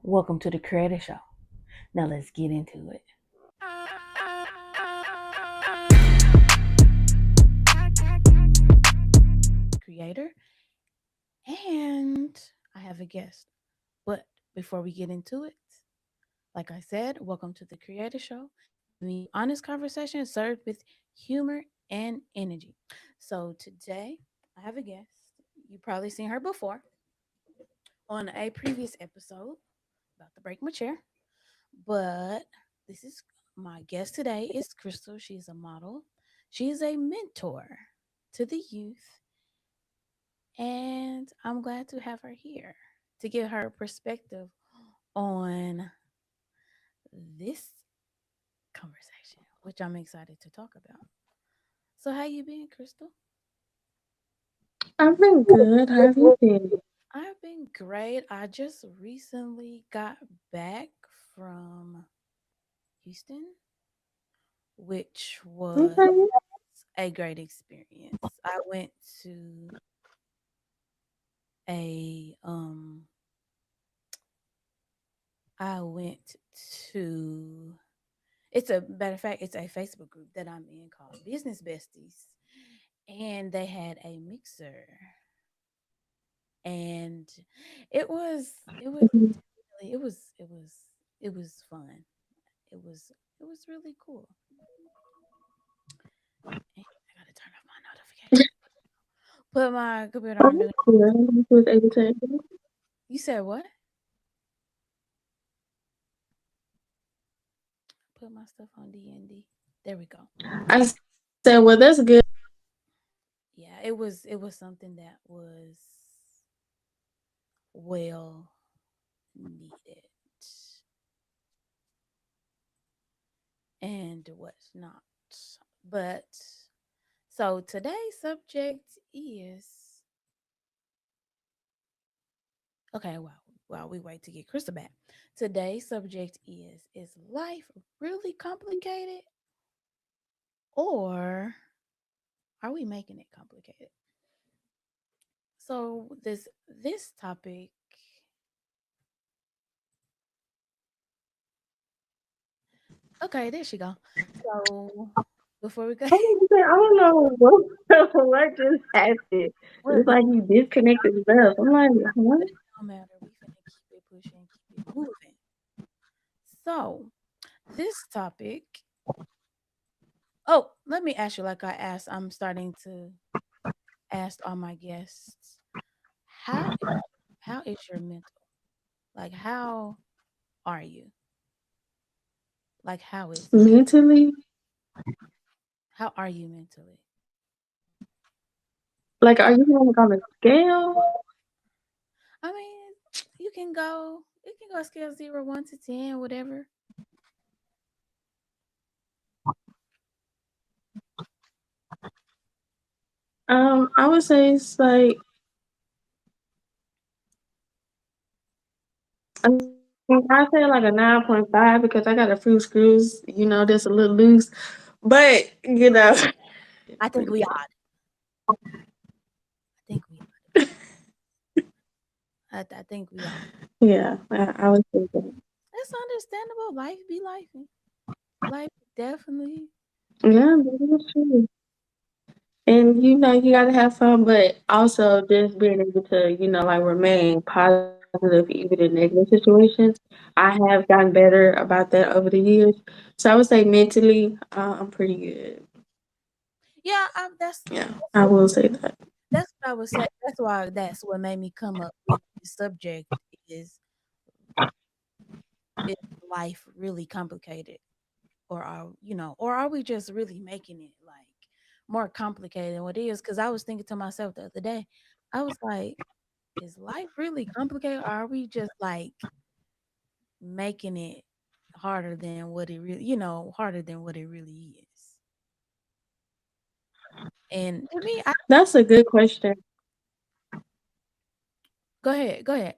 Welcome to the Creator Show. Now let's get into it. Creator, and I have a guest. But before we get into it, like I said, welcome to the Creator Show. The honest conversation served with humor and energy. So today I have a guest. You probably seen her before on a previous episode about to break my chair. But this is my guest today is Chrystal. She's a model. She is a mentor to the youth, and I'm glad to have her here to give her perspective on this conversation, which I'm excited to talk about. So, how you been, Crystal? I've been good. How have you been? I've been great. I just recently got back from Houston, which was Okay. a great experience. To a I went to it's a matter of fact, it's a Facebook group that I'm in called Business Besties. And they had a mixer. And it was Mhm. it was fun. It was it was really cool. And I gotta turn off my notification. Put my computer Oh, on do. that's cool. I didn't know you was able to. You said what? Put my stuff on D&D. There we go. I said, well, that's good. Yeah, it was something that was well needed and what's not. But so today's subject is okay. While we wait to get Krista back, today's subject is life really complicated, or are we making it complicated? So this topic. Okay, there she go. So before we go, I don't know what, what just happened. well, It's like you disconnected stuff. I'm like, what? it don't matter. We finna keep it pushing, keep it moving. So this topic. Oh, let me ask you, like I asked, I'm starting to ask all my guests, how how is your mental? Like how are you? Like how is it? Mentally, How are you mentally? like, are you going on a scale? I mean, you can go scale 0, 1 to 10, whatever. I would say it's like, I say like a 9.5 because I got a few screws, that's a little loose. But, it's I think pretty we good. odd. I think we I think we are. Yeah, I would say that. That's understandable. Life be life. Life definitely. Yeah, that is true. And you gotta have fun, but also just being able to, like remain positive even in negative situations. I have gotten better about that over the years. So I would say mentally, I'm pretty good. Yeah, Yeah, I will say that. that's what I was saying. That's what made me come up with the subject is is life really complicated, or are we just really making it like more complicated than what it is? Because I was thinking to myself the other day, I was like, is life really complicated, or are we just like making it harder than what it really is? And to me, That's a good question. go ahead.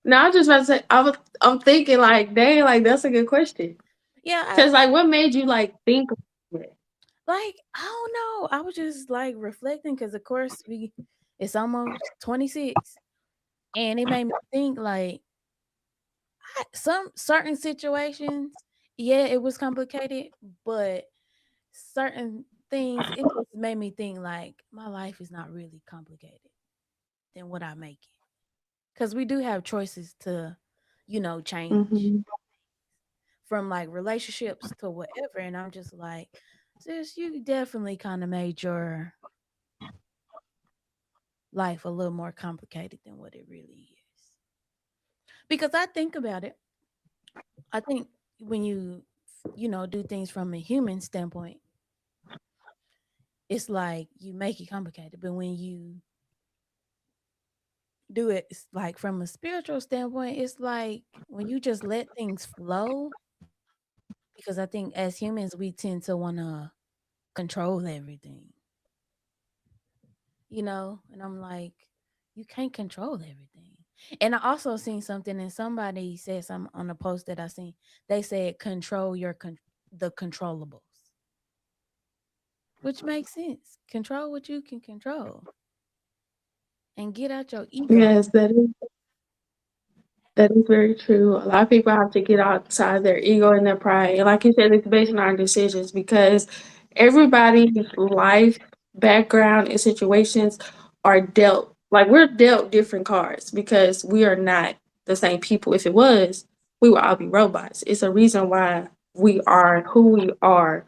Now I was just about to say, I'm thinking like, dang, like that's a good question. Yeah, Cause like, what made you like think of it? like I don't know. I was just like reflecting because, of course, it's almost 26. And it made me think like some certain situations, yeah, it was complicated, but certain things it just made me think like my life is not really complicated than what I make it. Because we do have choices to, change Mhm. from like relationships to whatever. And I'm just like, sis, you definitely kind of made your life a little more complicated than what it really is. Because I think about it, I think when you do things from a human standpoint, it's like you make it complicated. But when you do it like from a spiritual standpoint, it's like when you just let things flow, because I think as humans we tend to want to control everything, and I'm like, you can't control everything. And I also seen something, and somebody said something on a post that I seen. They said control the controllables, which makes sense. Control what you can control and get out your ego. Yes, that is very true. A lot of people have to get outside their ego and their pride. And like you said, it's based on our decisions because everybody's life background and situations are dealt like we're dealt different cards because we are not the same people. If it was, we would all be robots. It's a reason why we are who we are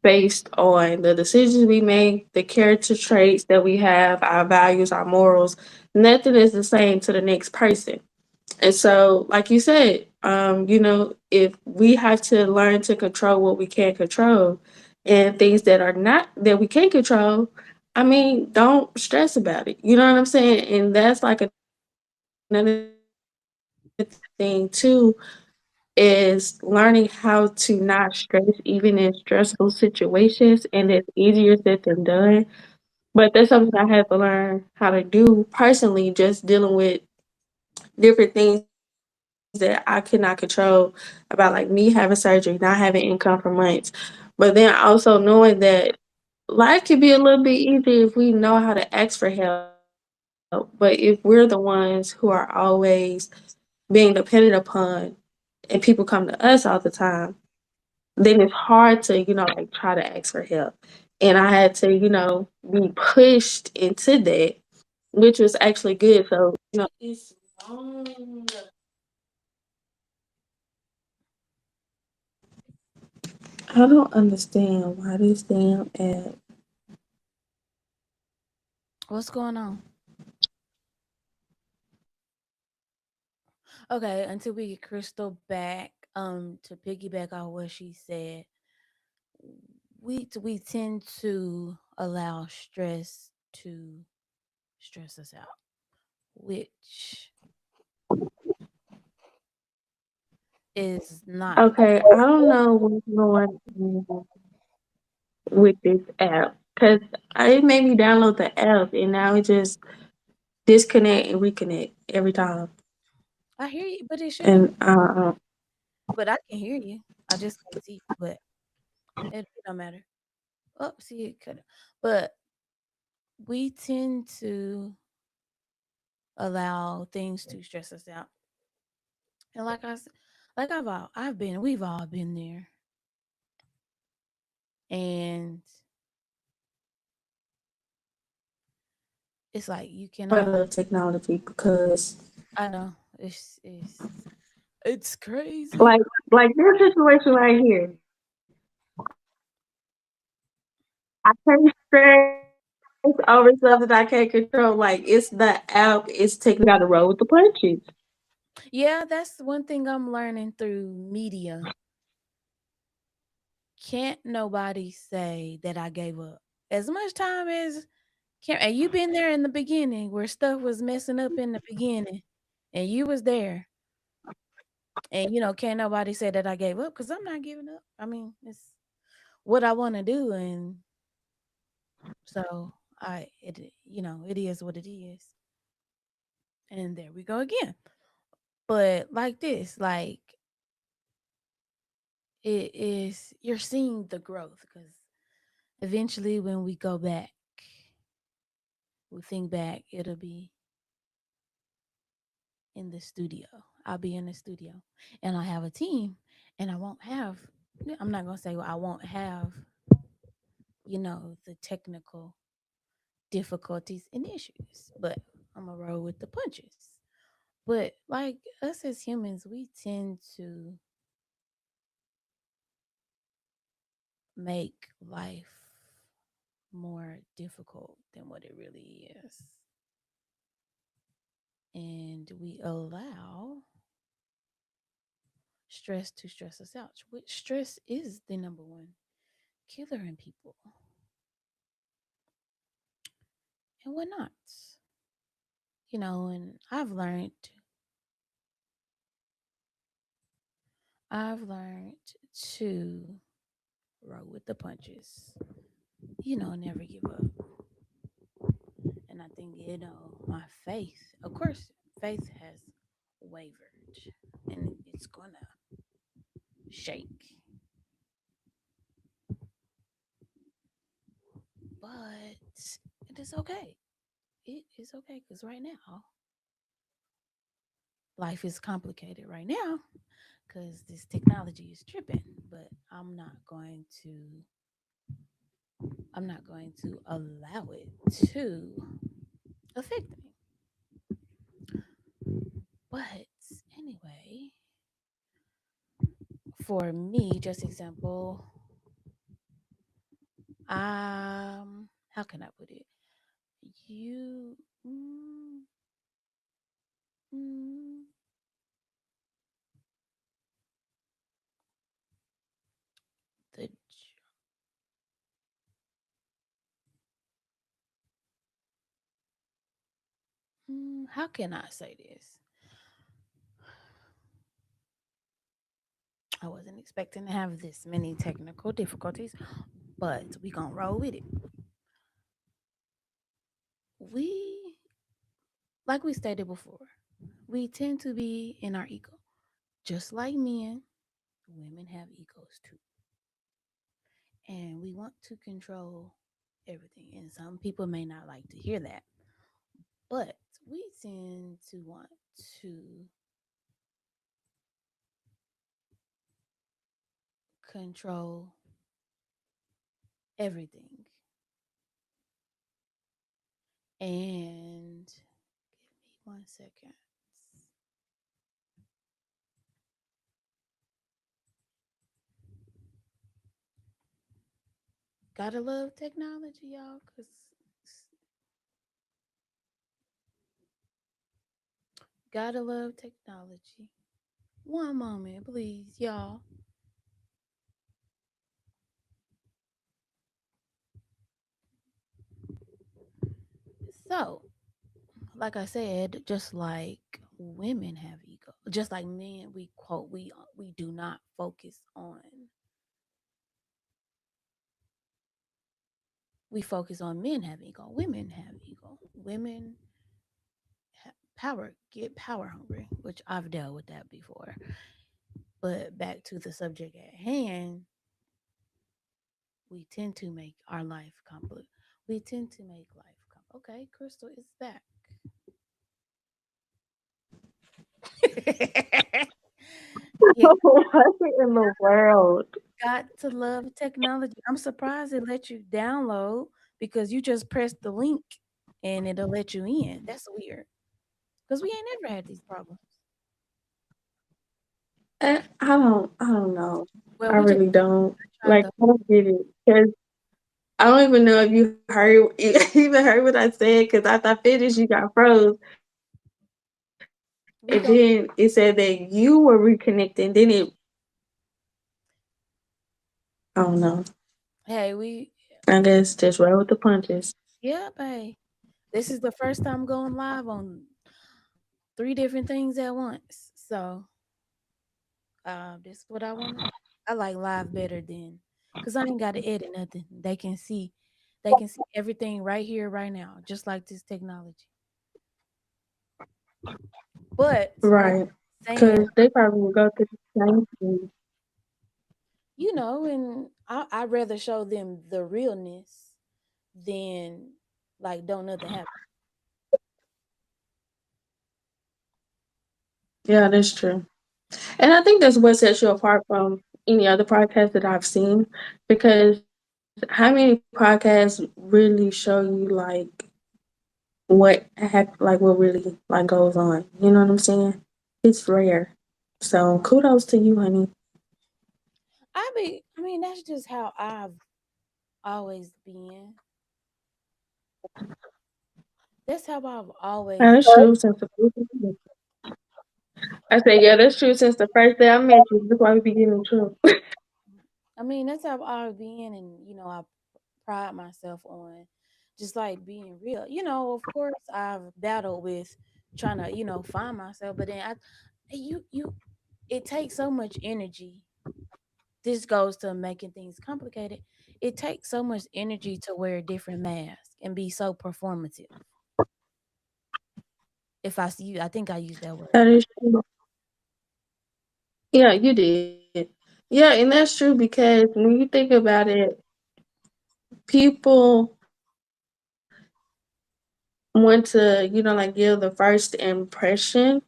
based on the decisions we make, the character traits that we have, our values, our morals. Nothing is the same to the next person. And so, like you said, if we have to learn to control what we can't control and things that are not that we can't control, I mean, don't stress about it. You know what I'm saying? And that's like another thing too is learning how to not stress even in stressful situations. And it's easier said than done. But that's something I had to learn how to do personally, just dealing with different things that I could not control about like me having surgery, not having income for months. But then also knowing that life could be a little bit easier if we know how to ask for help. But if we're the ones who are always being dependent upon and people come to us all the time, then it's hard to, try to ask for help. And I had to, be pushed into that, which was actually good. So, it's long. I don't understand why this damn app. What's going on? Okay, until we get Crystal back, to piggyback on what she said, we tend to allow stress to stress us out, which is not good. Okay, I don't know what's going on with this app because it made me download the app and now it just disconnect and reconnect every time. I hear you, but it shouldn't. And But I can hear you. I just can't see you. But it don't matter. Oh, see it cut. But we tend to allow things to stress us out, and like I said, like we've all been there, and it's like you I cannot. love technology because I know it's crazy. like this situation right here, I can't stress over stuff that I can't control. Like it's the app, it's technology. We got to roll with the punches. Yeah, that's one thing I'm learning through media. Can't nobody say that I gave up. As much time as can, and you been there in the beginning where stuff was messing up in the beginning, and you was there, and can't nobody say that I gave up because I'm not giving up. I mean, it's what I want to do, and so it is what it is, and there we go again. But like this, like it is, you're seeing the growth because eventually when we go back, we think back, it'll be in the studio. I'll be in the studio and I have a team and I won't have, I'm not going to say I won't have, the technical difficulties and issues, but I'm going to roll with the punches. But like us as humans, we tend to make life more difficult than what it really is. And we allow stress to stress us out, which stress is the number one killer in people and whatnot. And I've learned to roll with the punches, never give up. And I think, my faith, of course, faith has wavered and it's gonna shake. But it is okay. It is okay because right now, life is complicated right now because this technology is tripping. But I'm not going to allow it to affect me. But anyway, for me, just example, how can I put it? You, mm, mm, the, how can I say this? I wasn't expecting to have this many technical difficulties, but we gonna roll with it. We, like we stated before, we tend to be in our ego. Just like men, women have egos too. And we want to control everything. And some people may not like to hear that. But we tend to want to control everything. And give me 1 second. Gotta love technology, y'all, because gotta love technology. One moment, please, y'all. So, like I said, just like women have ego, just like men, we do not focus on. We focus on men having ego. Women have ego. Women get power hungry, which I've dealt with that before. But back to the subject at hand, we tend to make our life complex. We tend to make life okay. Crystal is back. Yeah, What in the world? got to love technology. I'm surprised it let you download because you just press the link and it'll let you in. That's weird because we ain't never had these problems. I don't know. Well, I we just really don't. tried Like, the I don't get it. Because I don't even know if you heard, you even heard what I said. Because after I finished, you got froze. And then it said we that gon' you were reconnecting. Then I don't know. hey we I guess just roll with the punches. yeah, hey. This is the first time going live on three different things at once. So this is what I want to. I like live better than because I ain't got to edit nothing. They can see everything right here, right now, just like this technology. But like Right. saying, Because they probably will go through the same thing. and I'd rather show them the realness than like don't nothing happen. Yeah, that's true. And I think that's what sets you apart from any other podcast that I've seen, because how many podcasts really show you like like what really like goes on. You know what I'm saying? It's rare. So kudos to you, honey. I mean, that's just how I've always been. That's how I've always. That's true since the first I said, yeah, that's true since the first day I met you. That's why we be getting in trouble. I mean, that's how I've always been, and I pride myself on just like being real. Of course, I've battled with trying to, find myself, but then you, it takes so much energy. This goes to making things complicated. It takes so much energy to wear different masks and be so performative. If I see you, I think I used that word. That is true. Yeah, you did. Yeah, and that's true because when you think about it, people want to, like give the first impression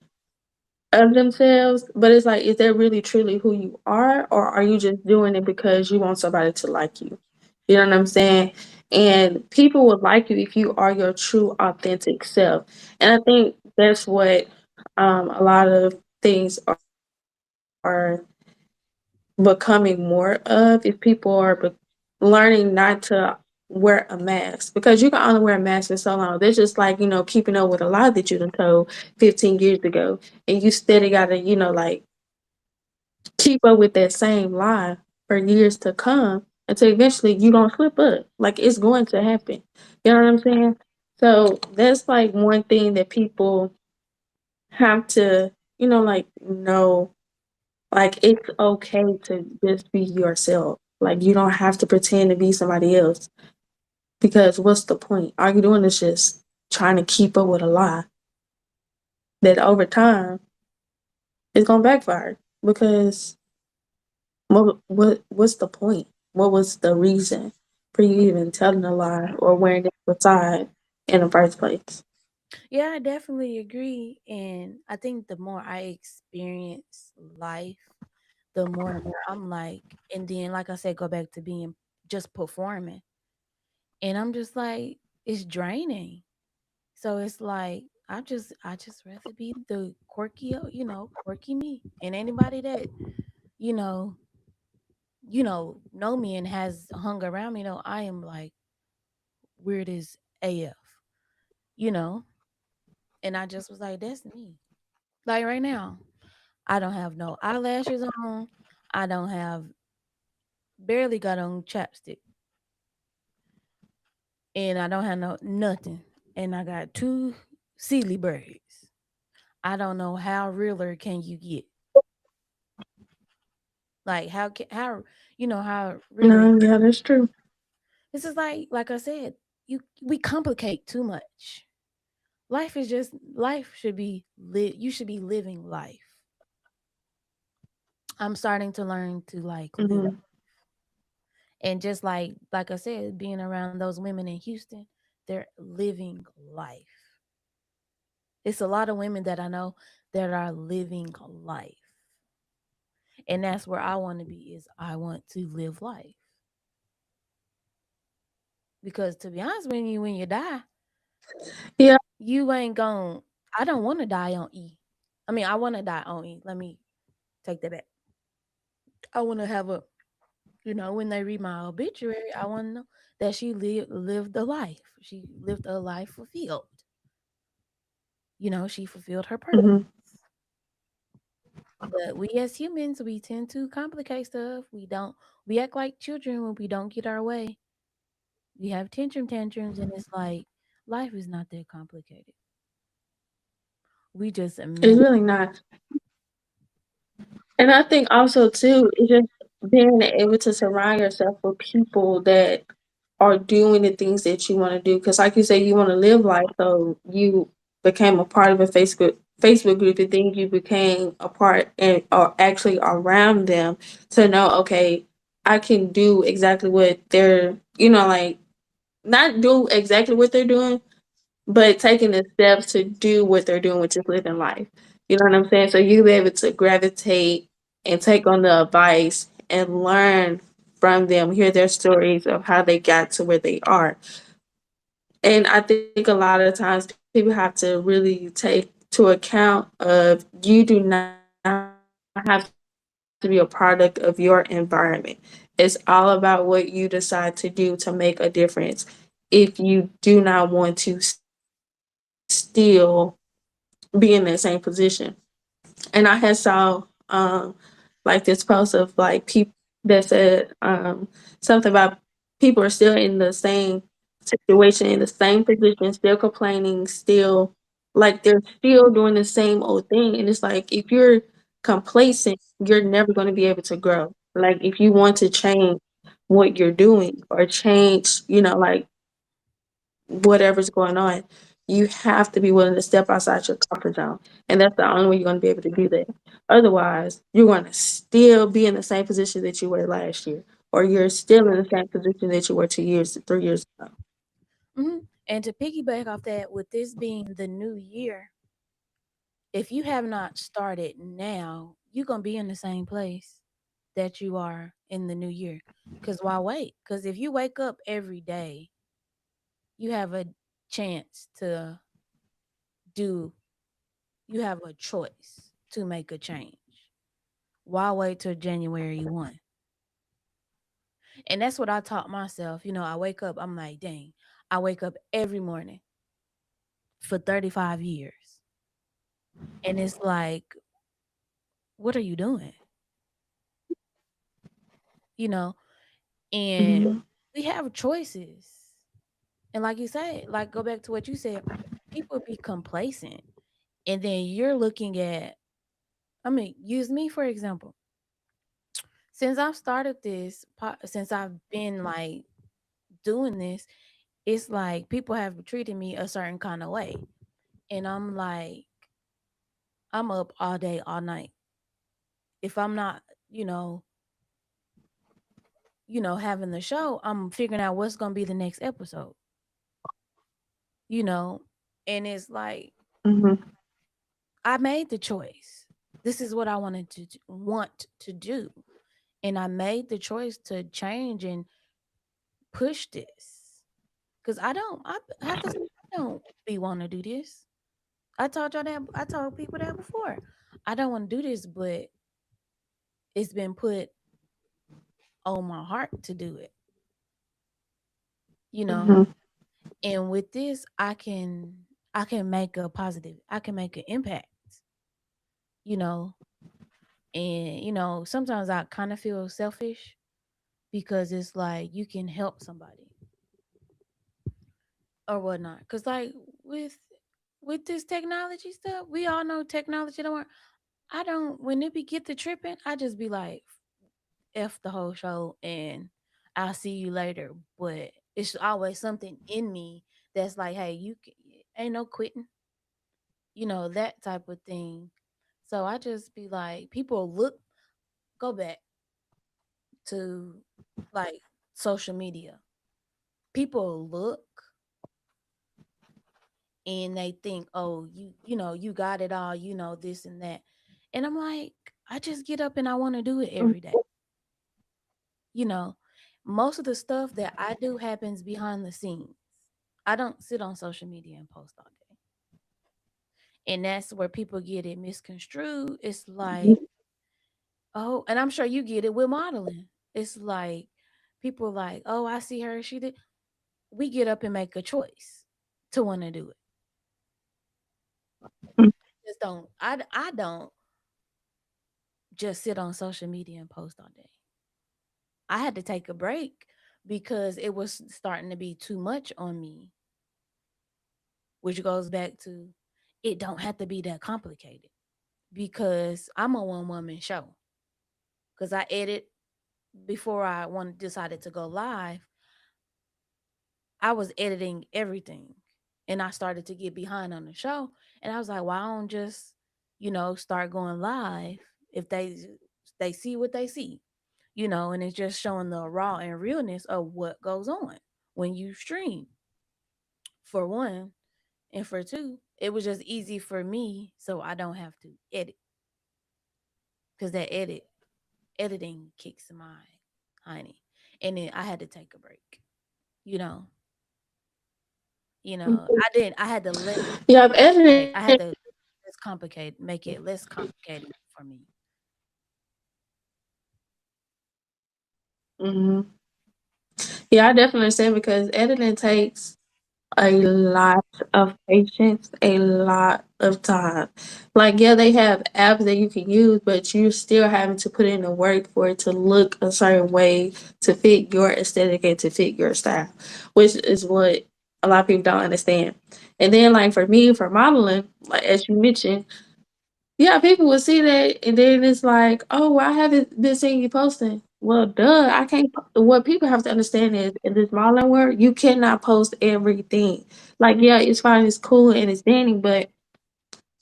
of themselves, but it's like, is that really truly who you are, or are you just doing it because you want somebody to like you? You know what I'm saying? And people would like you if you are your true, authentic self. And I think that's what a lot of things are becoming more of, if people are learning not to wear a mask, because you can only wear a mask for so long. They're just like, keeping up with a lie that you done told 15 years ago, and you steady gotta, like keep up with that same lie for years to come until eventually you don't slip up. Like, it's going to happen. You know what I'm saying? So that's like one thing that people have to, like, know. Like, it's okay to just be yourself. Like, you don't have to pretend to be somebody else, because what's the point? All you're doing is just trying to keep up with a lie that over time is gonna backfire. Because what's the point? What was the reason for you even telling a lie or wearing that facade in the first place? Yeah, I definitely agree. And I think the more I experience life, the more and more I'm like, and then, like I said, go back to being just performing. And I'm just like, it's draining. So it's like, I just rather be the quirky, quirky me. And anybody that, you know, know me and has hung around me, I am like weird as AF, you know? And I just was like, that's me. Like right now, I don't have no eyelashes on. I don't have barely got on chapstick. And I don't have no nothing. And I got two silly braids. I don't know how realer can you get. Like how how realer. No, yeah, that's true. This is like I said, we complicate too much. Life should be lit. You should be living life. I'm starting to learn to like live. Hmm. And just like I said, being around those women in Houston, they're living life. It's a lot of women that I know that are living life. And that's where I want to be is I want to live life. Because to be honest with you, when you die, Yeah. you ain't going I don't want to die on E. I mean, I want to die on E. Let me take that back. I want to have a when they read my obituary, I want to know that she lived a life. She lived a life fulfilled. She fulfilled her purpose. Hmm. But we as humans, we tend to complicate stuff. We act like children when we don't get our way. We have tantrums, and it's like life is not that complicated. We just It's make really not. And I think also too, it's just being able to surround yourself with people that are doing the things that you want to do. Because, like you say, you want to live life, so you became a part of a Facebook group, and then you became a part and or actually around them to know, okay, I can do exactly what they're, like, not do exactly what they're doing, but taking the steps to do what they're doing, which is living life. You know what I'm saying? So you'll be able to gravitate and take on the advice and learn from them, hear their stories of how they got to where they are. And I think a lot of times people have to really take to account of you do not have to be a product of your environment. It's all about what you decide to do to make a difference if you do not want to still be in that same position. And I had saw like this post of like people that said something about people are still in the same situation, in the same position, still complaining, they're still doing the same old thing. And it's like if you're complacent, you're never going to be able to grow. Like if you want to change what you're doing or change, whatever's going on, you have to be willing to step outside your comfort zone. And that's the only way you're going to be able to do that. Otherwise, you're going to still be in the same position that you were last year, or you're still in the same position that you were 2 years, 3 years ago. And to piggyback off that, with this being the new year, if you have not started now, you're gonna be in the same place that you are in the new year. Cause why wait? Cause if you wake up every day, you have a chance to do. You have a choice to make a change. Why wait till January 1? And that's what I taught myself. I wake up. I'm like, dang. I wake up every morning for 35 years, and it's like, what are you doing? You know, and Hmm. we have choices. And like you said, like go back to what you said, people be complacent. And then you're looking at, I mean, use me for example. Since I've started this, since I've been like doing this, it's like people have treated me a certain kind of way. And I'm like, I'm up all day, all night. If I'm not, you know, having the show, I'm figuring out what's gonna be the next episode, you know, and it's like Hmm. I made the choice. This is what I wanted to want to do. And I made the choice to change and push this. Cause I have to say, I don't be want to do this. I told people that before. I don't want to do this, but it's been put on my heart to do it, you know. Hmm. And with this, I can make a positive, I can make an impact, you know. And sometimes I kind of feel selfish because it's like you can help somebody or whatnot. Cause like with with this technology stuff, we all know technology don't work. I don't when it be get to tripping, I just be like, F the whole show and I'll see you later. But it's always something in me that's like, hey, ain't no quitting, that type of thing. So I just be like, people go back to like social media. People look and they think, oh, you got it all, this and that. And I'm like, I just get up and I want to do it every day. You know, most of the stuff that I do happens behind the scenes. I don't sit on social media and post all day. And that's where people get it misconstrued. It's like, oh, and I'm sure you get it with modeling. It's like people like, oh, I see her, she did. We get up and make a choice to want to do it. Just don't I don't just sit on social media and post all day. I had to take a break because it was starting to be too much on me, which goes back to it don't have to be that complicated because I'm a one woman show. Because I edit before decided to go live, I was editing everything. And I started to get behind on the show. And I was like, why don't just, start going live if they see what they see, and it's just showing the raw and realness of what goes on when you stream, for one. And for two, it was just easy for me, so I don't have to edit because that editing kicks my honey, and then I had to take a break. You know, I had to let Yeah, editing. I had to less complicate, make it less complicated for me. Mhm. Yeah, I definitely understand because editing takes a lot of patience, a lot of time. Like, yeah, they have apps that you can use, but you're still having to put in the work for it to look a certain way to fit your aesthetic and to fit your style, which is what a lot of people don't understand. And then, like, for me, for modeling, like as you mentioned, yeah, people will see that, and then it's like, "Oh, well, I haven't been seeing you posting." Well, duh, I can't. What people have to understand is, in this modeling world, you cannot post everything. Like, yeah, it's fine, it's cool, and it's dandy, but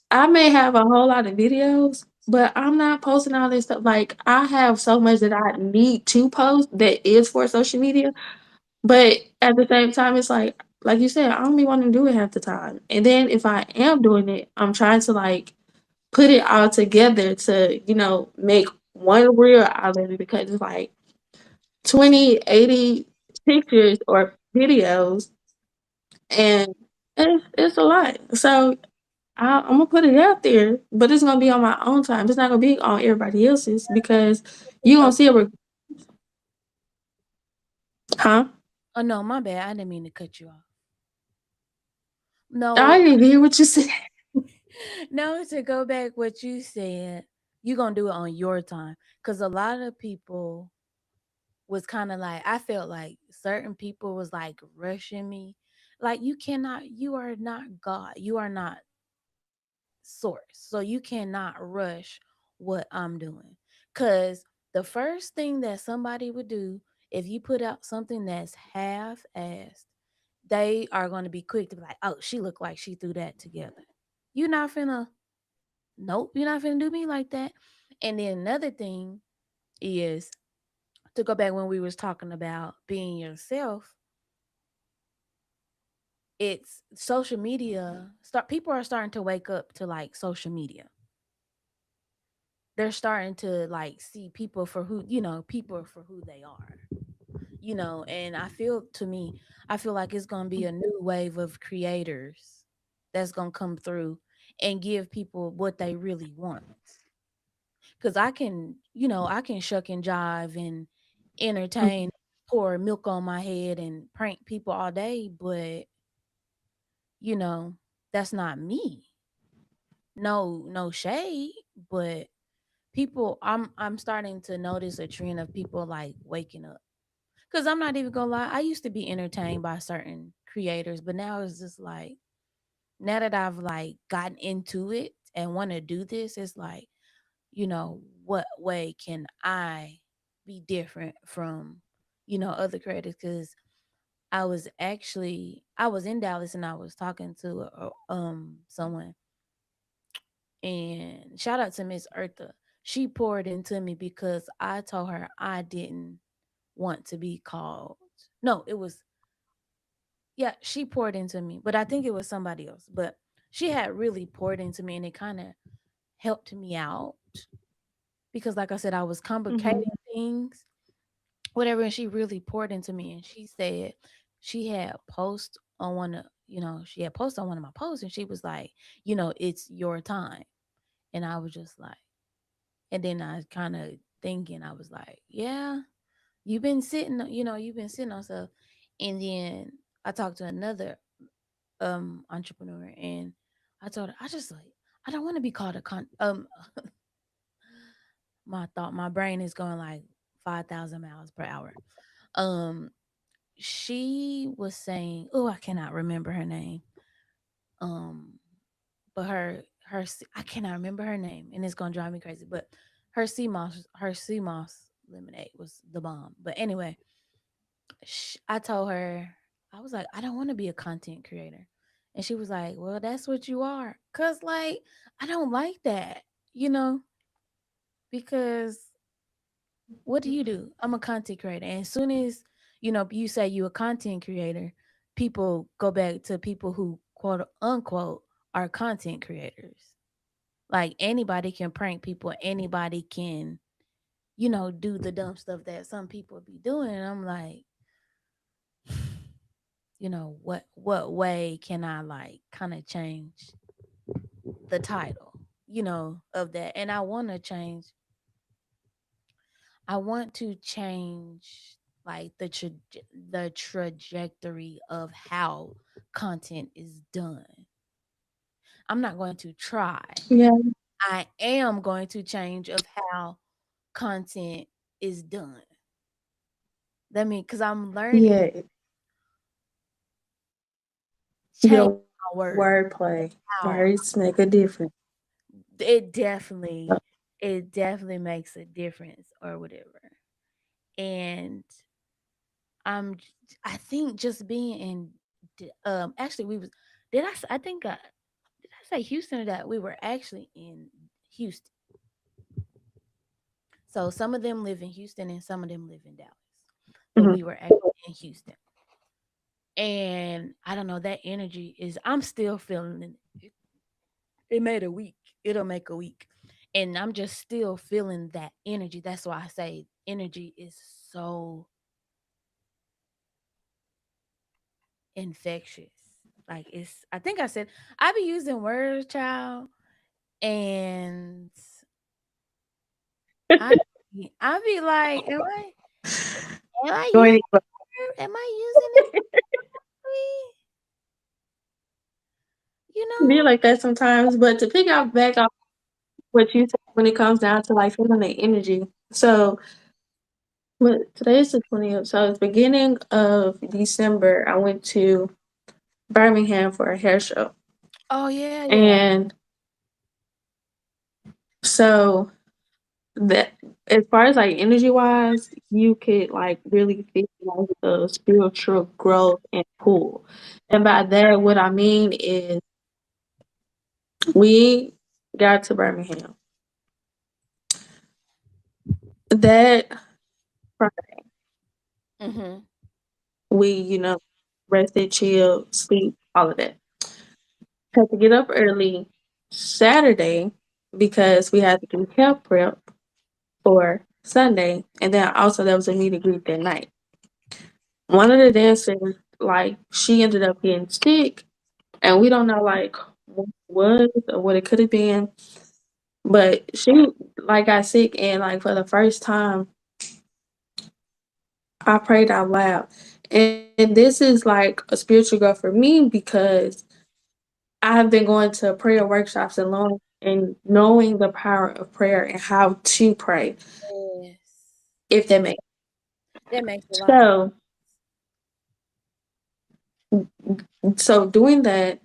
I may have a whole lot of videos, but I'm not posting all this stuff. Like, I have so much that I need to post that is for social media, but at the same time, it's like you said, I don't be wanting to do it half the time. And then if I am doing it, I'm trying to like put it all together to, make one reel out of it because it's like 20, 80 pictures or videos and it's a lot. So I'm gonna put it out there, but it's gonna be on my own time. It's not gonna be on everybody else's because you gonna Oh, see it. Huh? oh no, my bad. I didn't mean to cut you off. I No, didn't even hear what you said. no, to go back what you said, you gonna do it on your time. Cause a lot of people was kind of like, I felt like certain people was like rushing me. Like, you are not God. You are not source. So you cannot rush what I'm doing. Cause the first thing that somebody would do if you put out something that's half assed, they are going to be quick to be like, oh, she looked like she threw that together. You're not finna, nope, you're not finna do me like that. And then another thing is to go back when we was talking about being yourself, it's social media start people are starting to wake up to like social media. They're starting to like see people for who, people for who they are. And I feel like it's going to be a new wave of creators that's going to come through and give people what they really want. Cuz I can shuck and jive and entertain, pour milk on my head and prank people all day, but you know, that's not me. No shade, but I'm starting to notice a trend of people like waking up. Cuz I'm not even going to lie, I used to be entertained by certain creators, but now it's just like now that I've like gotten into it and want to do this, it's like, what way can I be different from, other creators? Cuz I was in Dallas and I was talking to someone, and shout out to Miss Eartha. She poured into me because I told her I didn't want to be called. No, it was, yeah, she poured into me, but I think it was somebody else. But she had really poured into me and it kind of helped me out because like I said, I was Mhm. complicating things, whatever, and she really poured into me and she said she had post on she had posted on one of my posts and she was like, it's your time. And I was just like, and then I kind of thinking, I was like, yeah, you've been sitting on stuff. And then I talked to another entrepreneur and I told her, I don't want to be called a my brain is going like 5,000 miles per hour. Um she was saying, oh, I cannot remember her name. Um but I cannot remember her name and it's going to drive me crazy, but her sea moss lemonade was the bomb. But anyway, I told her, I was like, I don't want to be a content creator. And she was like, well, that's what you are. Cause like, I don't like that, you know, because what do you do? I'm a content creator. And as soon as, you say you a content creator, people go back to people who quote unquote are content creators. Like anybody can prank people, anybody can, do the dumb stuff that some people be doing. And I'm like, what way can I like kind of change the title, of that? And I want to change like the trajectory of how content is done. I'm not going to try. Yeah, I am going to change of how content is done. That mean because I'm learning yeah. change Your my word. wordplay. How Words make a difference. it definitely makes a difference or whatever. And I'm j- I think just being in actually we was did I s- I think did I say Houston or that we were actually in Houston. So some of them live in Houston and some of them live in Dallas. But Mhm. we were actually in Houston. And I don't know, that energy is I'm still feeling it. It made a week. It'll make a week. And I'm just still feeling that energy. That's why I say energy is so infectious. Like I think I said I be using words, child, and I I be like, am I Going using am I using it? You to be know? like that sometimes, but to pick up back off what you said when it comes down to like feeling the energy. So, what today is the 20th. So, at the beginning of December, I went to Birmingham for a hair show, Oh yeah, yeah. and so that as far as like energy wise, you could like really feel like the spiritual growth and pull. And by that, what I mean is we got to Birmingham. That Friday, Mhm. we, rested, chilled, sleep, all of that. Had to get up early Saturday because we had to do hair prep for Sunday. And then also there was a meet and greet that night. One of the dancers, like, she ended up getting sick, and we don't know like what it was or what it could have been. But she like got sick, and like for the first time I prayed out loud. And this is like a spiritual growth for me because I have been going to prayer workshops and knowing the power of prayer and how to pray, Yes. if that makes That makes a lot of so so doing that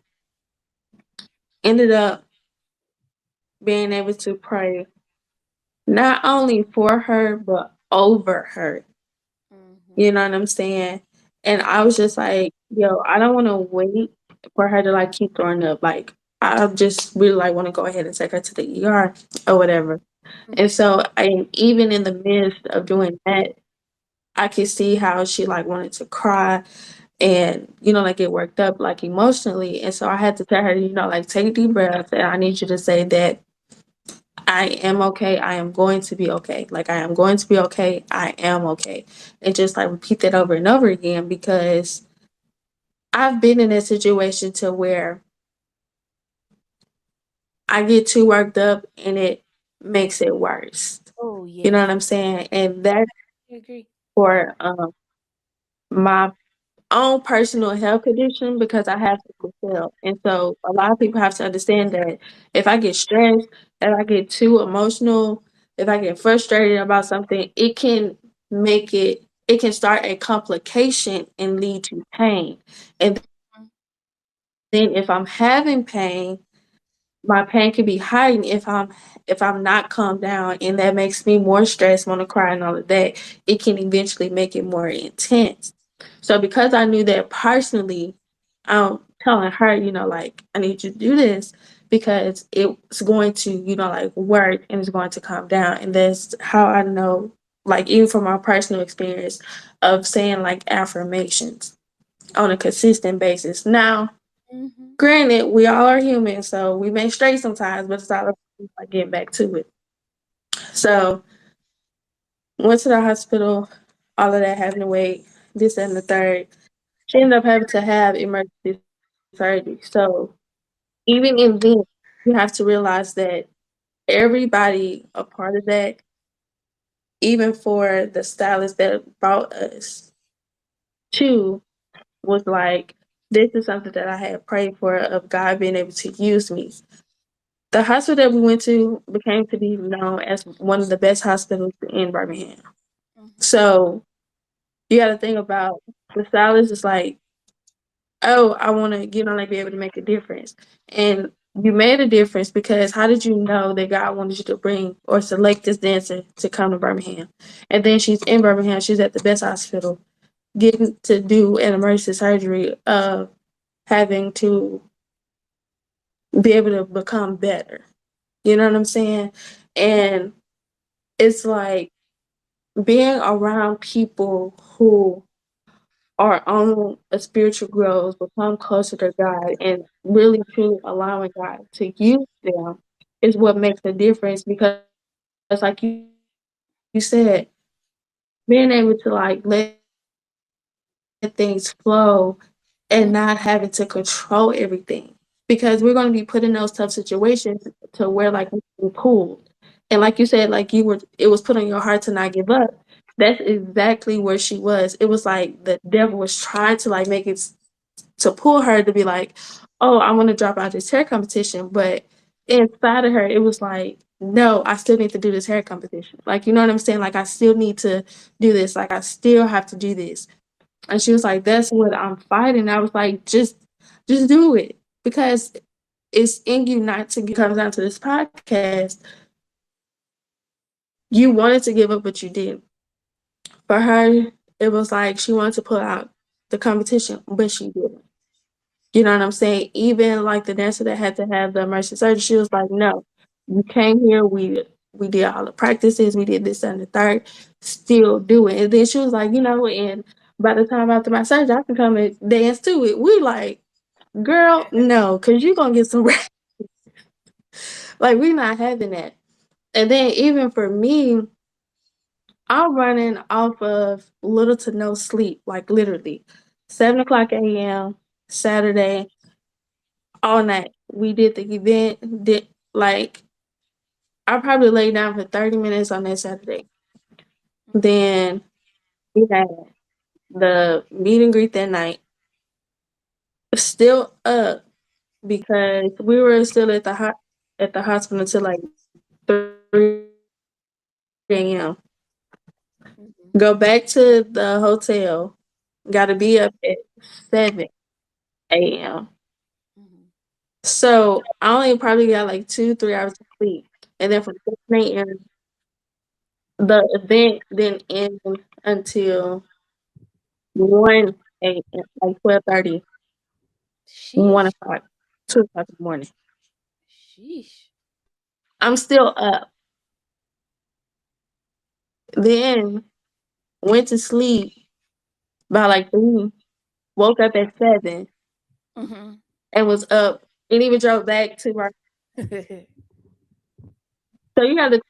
ended up being able to pray not only for her but over her. You mhm. know what I'm saying? And I was just like, yo, I don't want to wait for her to like keep throwing up. Like, I just really like want to go ahead and take her to the ER or whatever. And Mhm. so, even in the midst of doing that, I could see how she like wanted to cry and like get worked up like emotionally. And so I had to tell her, like take a deep breath, and I need you to say that I am okay. I am going to be okay. Like, I am going to be okay. I am okay. And just like repeat that over and over again because I've been in a situation to where I get too worked up and it makes it worse. Oh You know yes. what I'm saying? And that's I agree. for my own personal health condition because I have sickle cell. And so a lot of people have to understand that if I get stressed, if I get too emotional, if I get frustrated about something, it can start a complication and lead to pain. And then if I'm having pain, my pain can be heightened if I'm not calmed down, and that makes me more stressed, want to cry and all of that. It can eventually make it more intense. So because I knew that personally, I'm telling her, like, I need you to do this because it's going to, like work and it's going to calm down. And that's how I know, like even from my personal experience of saying like affirmations on a consistent basis. Now, Mhm. Granted, we all are human, so we may stray sometimes, but it's all about like getting back to it. So went to the hospital, all of that having to wait, this and the third. She ended up having to have emergency surgery. So even in this, you have to realize that everybody a part of that, even for the stylist that brought us to, was like, this is something that I had prayed for of God being able to use me. The hospital that we went to became to be known as one of the best hospitals in Birmingham. Mhm. So you got to think about the stylist is like, oh, I want to get on and be able to make a difference. And you made a difference because how did you know that God wanted you to bring or select this dancer to come to Birmingham? And then she's in Birmingham, she's at the best hospital, getting to do an emergency surgery of having to be able to become better. You know what I'm saying? And it's like being around people who are on a spiritual growth, become closer to God, and really truly allowing God to use them is what makes a difference. Because, like you said, being able to like let things flow and not having to control everything. Because we're going to be put in those tough situations to where like we can be pulled. And like you said, like it was put on your heart to not give up. That's exactly where she was. It was like the devil was trying to like make it to pull her to be like, oh, I want to drop out this hair competition. But inside of her, it was like, no, I still need to do this hair competition. Like, you know what I'm saying? Like, I still need to do this. Like, I still have to do this. And she was like, that's what I'm fighting. And I was like, just do it. Because it's in you not to give up. When it comes down to this podcast, you wanted to give up, but you didn't. For her, it was like she wanted to pull out the competition, but she didn't. You know what I'm saying? Even like the dancer that had to have the emergency surgery, she was like, "No, you came here. We did all the practices. We did this and the third. Still do it." And then she was like, "You know," and by the time after my surgery, I can come and dance to it. We like, girl, no, because you're gonna get some rest. Like we not having that. And then even for me, I'm running off of little to no sleep, like literally 7 o'clock a.m. Saturday all night. We did the event. Did like I probably laid down for 30 minutes on that Saturday. Mhm. Then we had the meet and greet that night. Still up because we were still at the hospital until like 3 a.m. Go back to the hotel. Got to be up at 7 a.m. Mhm. So I only probably got like 2, 3 hours of sleep. And then from 7 a.m. the event didn't end until 1 a.m., like 12:30, one Sheesh. o'clock, 2 o'clock in the morning. Sheesh. I'm still up. Then went to sleep by like 3, woke up at 7 Mhm. and was up and even drove back to our. So you got to,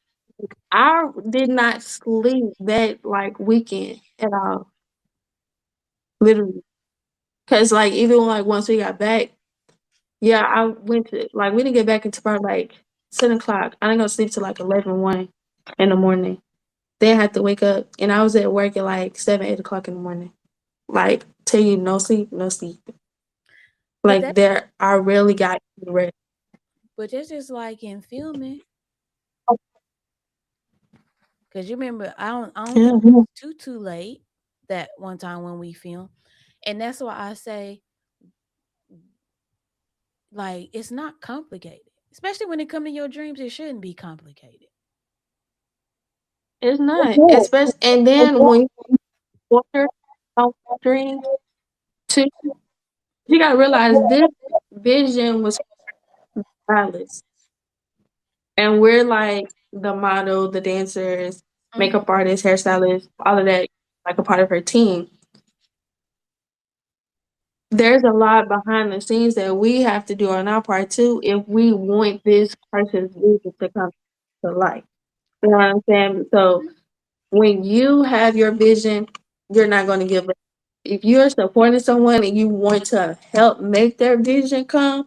I did not sleep that like weekend at all, literally. Cause like even like once we got back, yeah, I went to like we didn't get back until probably like 10 o'clock. I didn't go to sleep till like 11, 1 in the morning. Then I had to wake up and I was at work at like 7, 8 o'clock in the morning. Like tell you no sleep, no sleep. but Like that there I rarely got any rest. but that's just like in filming. Cause you remember I don't Yeah. think it was too late that one time when we filmed. And that's why I say like it's not complicated. Especially when it comes to your dreams, it shouldn't be complicated. It's not. Especially and then when you water on dreams too, you gotta realize this vision was stylist. And we're like the model, the dancers, Mhm. makeup artists, hairstylists, all of that, like a part of her team. there's a lot behind the scenes that we have to do on our part too if we want this person's vision to come to life. You know what I'm saying? So when you have your vision, you're not going to give up. If you're supporting someone and you want to help make their vision come,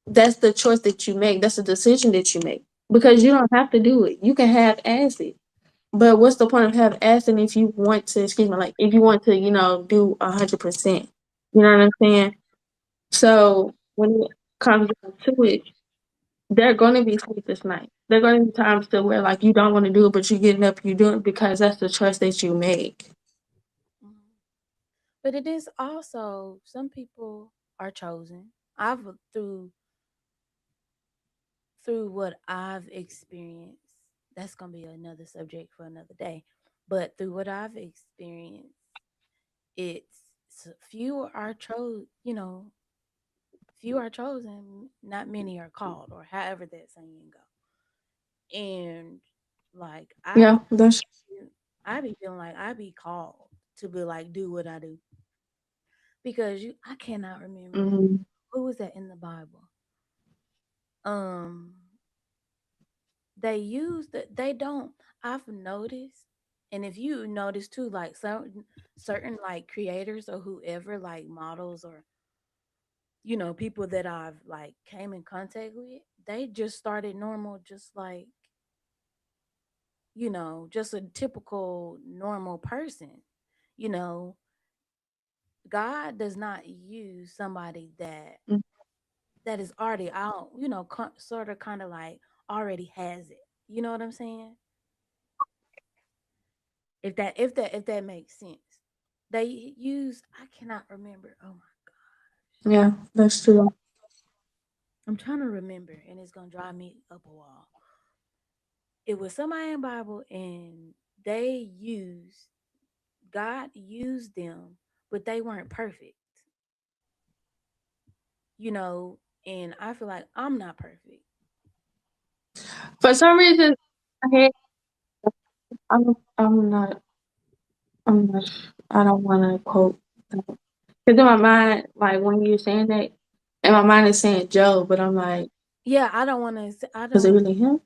that's the choice that you make. That's the decision that you make because you don't have to do it. You can have acid. But what's the point of having acid if you want to, excuse me, like if you want to, do 100%? You know what I'm saying? So when it comes down to it, there are going to be sleepless nights. There are going to be times to where like you don't want to do it, but you're getting up, you do it because that's the choice that you make. Mhm. But it is also some people are chosen. I've through what I've experienced. That's gonna be another subject for another day. But through what I've experienced, few are chose. Few are chosen, not many are called, or however that saying go. And like Yeah, that's I be feeling like I be called to be like do what I do because I cannot remember mhm. who was that in the Bible. Um, they use that they don't. I've noticed, and if you notice too, like certain like creators or whoever, like models or people that I've like came in contact with, they just started normal, just like just a typical normal person. You know, God does not use somebody that is already out, sort of kind of like already has it. You know what I'm saying? If that makes sense. They use I cannot remember. Oh my gosh. yeah, that's true. I'm trying to remember and it's gonna drive me up a wall. It was somebody in the Bible and they used God used them, but they weren't perfect. You know, and I feel like I'm not perfect. For some reason, I had, I'm not, I don't want to quote. Because in my mind, like when you're saying that, in my mind is saying Joe, but I'm like, Yeah, I don't want to. was it really him?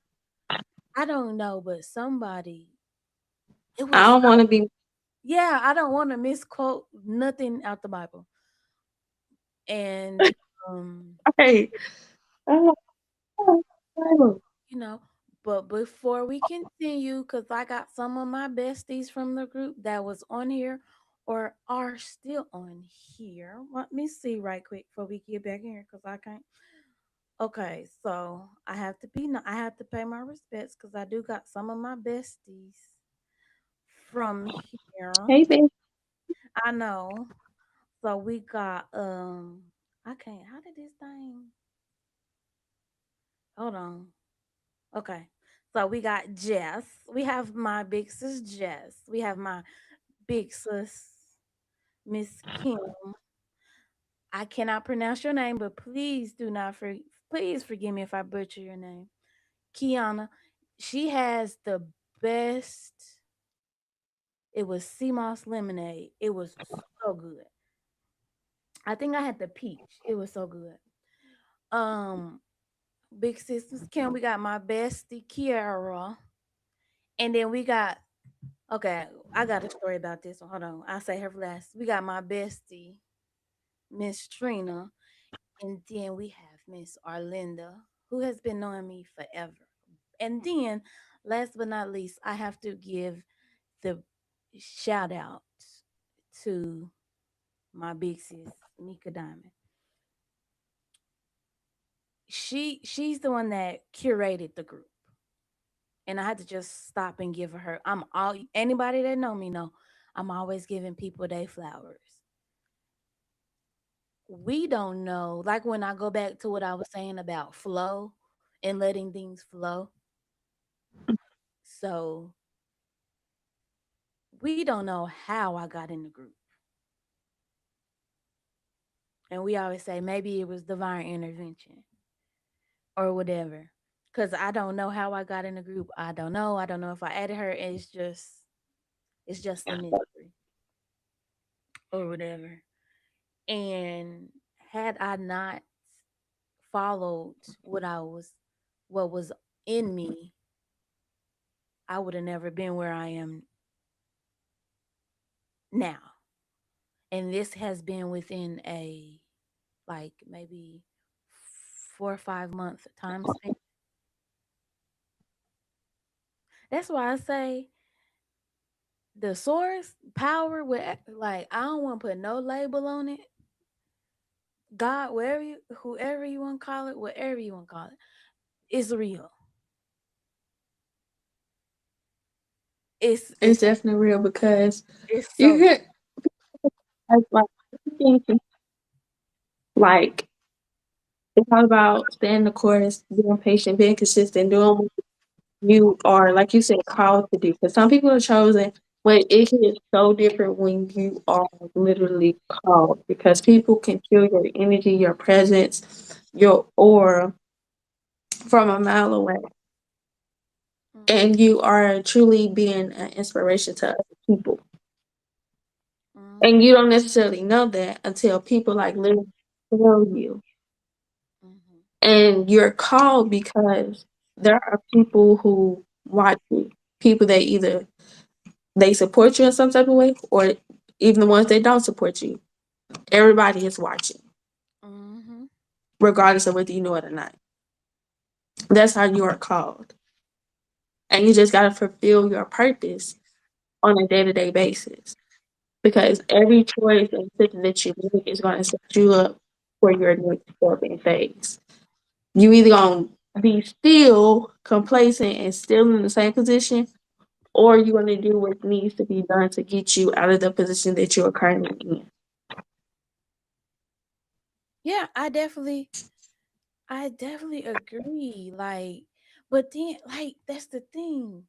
I don't know, but somebody. It I was. don't want to be. Yeah, I don't want to misquote nothing out the Bible. And um, Hey, oh, oh, you know, but before we continue, because I got some of my besties from the group that was on here or are still on here. Let me see right quick before we get back in here because I can't. Okay, so I have to pay my respects because I do got some of my besties from here. hey, babe. I know. So we got I can't how did this thing hold on. Okay. So we got Jess. We have my big sis Jess. We have my big sis Miss Kim. I cannot pronounce your name, but please do not please forgive me if I butcher your name. Kiana. She has the best. It was sea moss lemonade. It was so good. I think I had the peach. It was so good. Um, big sisters Kim. We got my bestie Kiara, and then we got okay. I got a story about this one. Hold on, I'll say her last. We got my bestie Miss Trina, and then we have Miss Arlinda, who has been knowing me forever. And then, last but not least, I have to give the shout out to my big sis Nika Diamond. She's the one that curated the group, and I had to just stop and give her. I'm all anybody that know me know I'm always giving people their flowers. We don't know, like when I go back to what I was saying about flow and letting things flow. So we don't know how I got in the group, and we always say maybe it was divine intervention or whatever. Cause I don't know how I got in the group. I don't know. I don't know if I added her. It's just a mystery or whatever. And had I not followed what was in me, I would have never been where I am now. And this has been within a like maybe 4 or 5 month time span. That's why I say the source power with, like, I don't want to put no label on it. God, wherever you, whoever you want to call it, whatever you want to call it, it's real. It's It's it's definitely real because it's you so hear like thinking like it's all about staying the course, being patient, being consistent, doing what you are, like you said, called to do. Because some people are chosen, but it is so different when you are literally called. Because people can feel your energy, your presence, your aura from a mile away, mm-hmm, and you are truly being an inspiration to other people. And mm-hmm, you don't necessarily know that until people like literally tell you. mm-hmm, And you're called because there are people who watch you. People that either they support you in some type of way or even the ones that don't support you. Everybody is watching, mm-hmm. regardless of whether you know it or not. That's how you are called. And you just gotta fulfill your purpose on a day-to-day basis. Because every choice and decision that you make is gonna set you up for your next step and phase. You either gonna be still complacent and still in the same position, or you're gonna do what needs to be done to get you out of the position that you are currently in. Yeah, I definitely agree. Like, but then, like, that's the thing.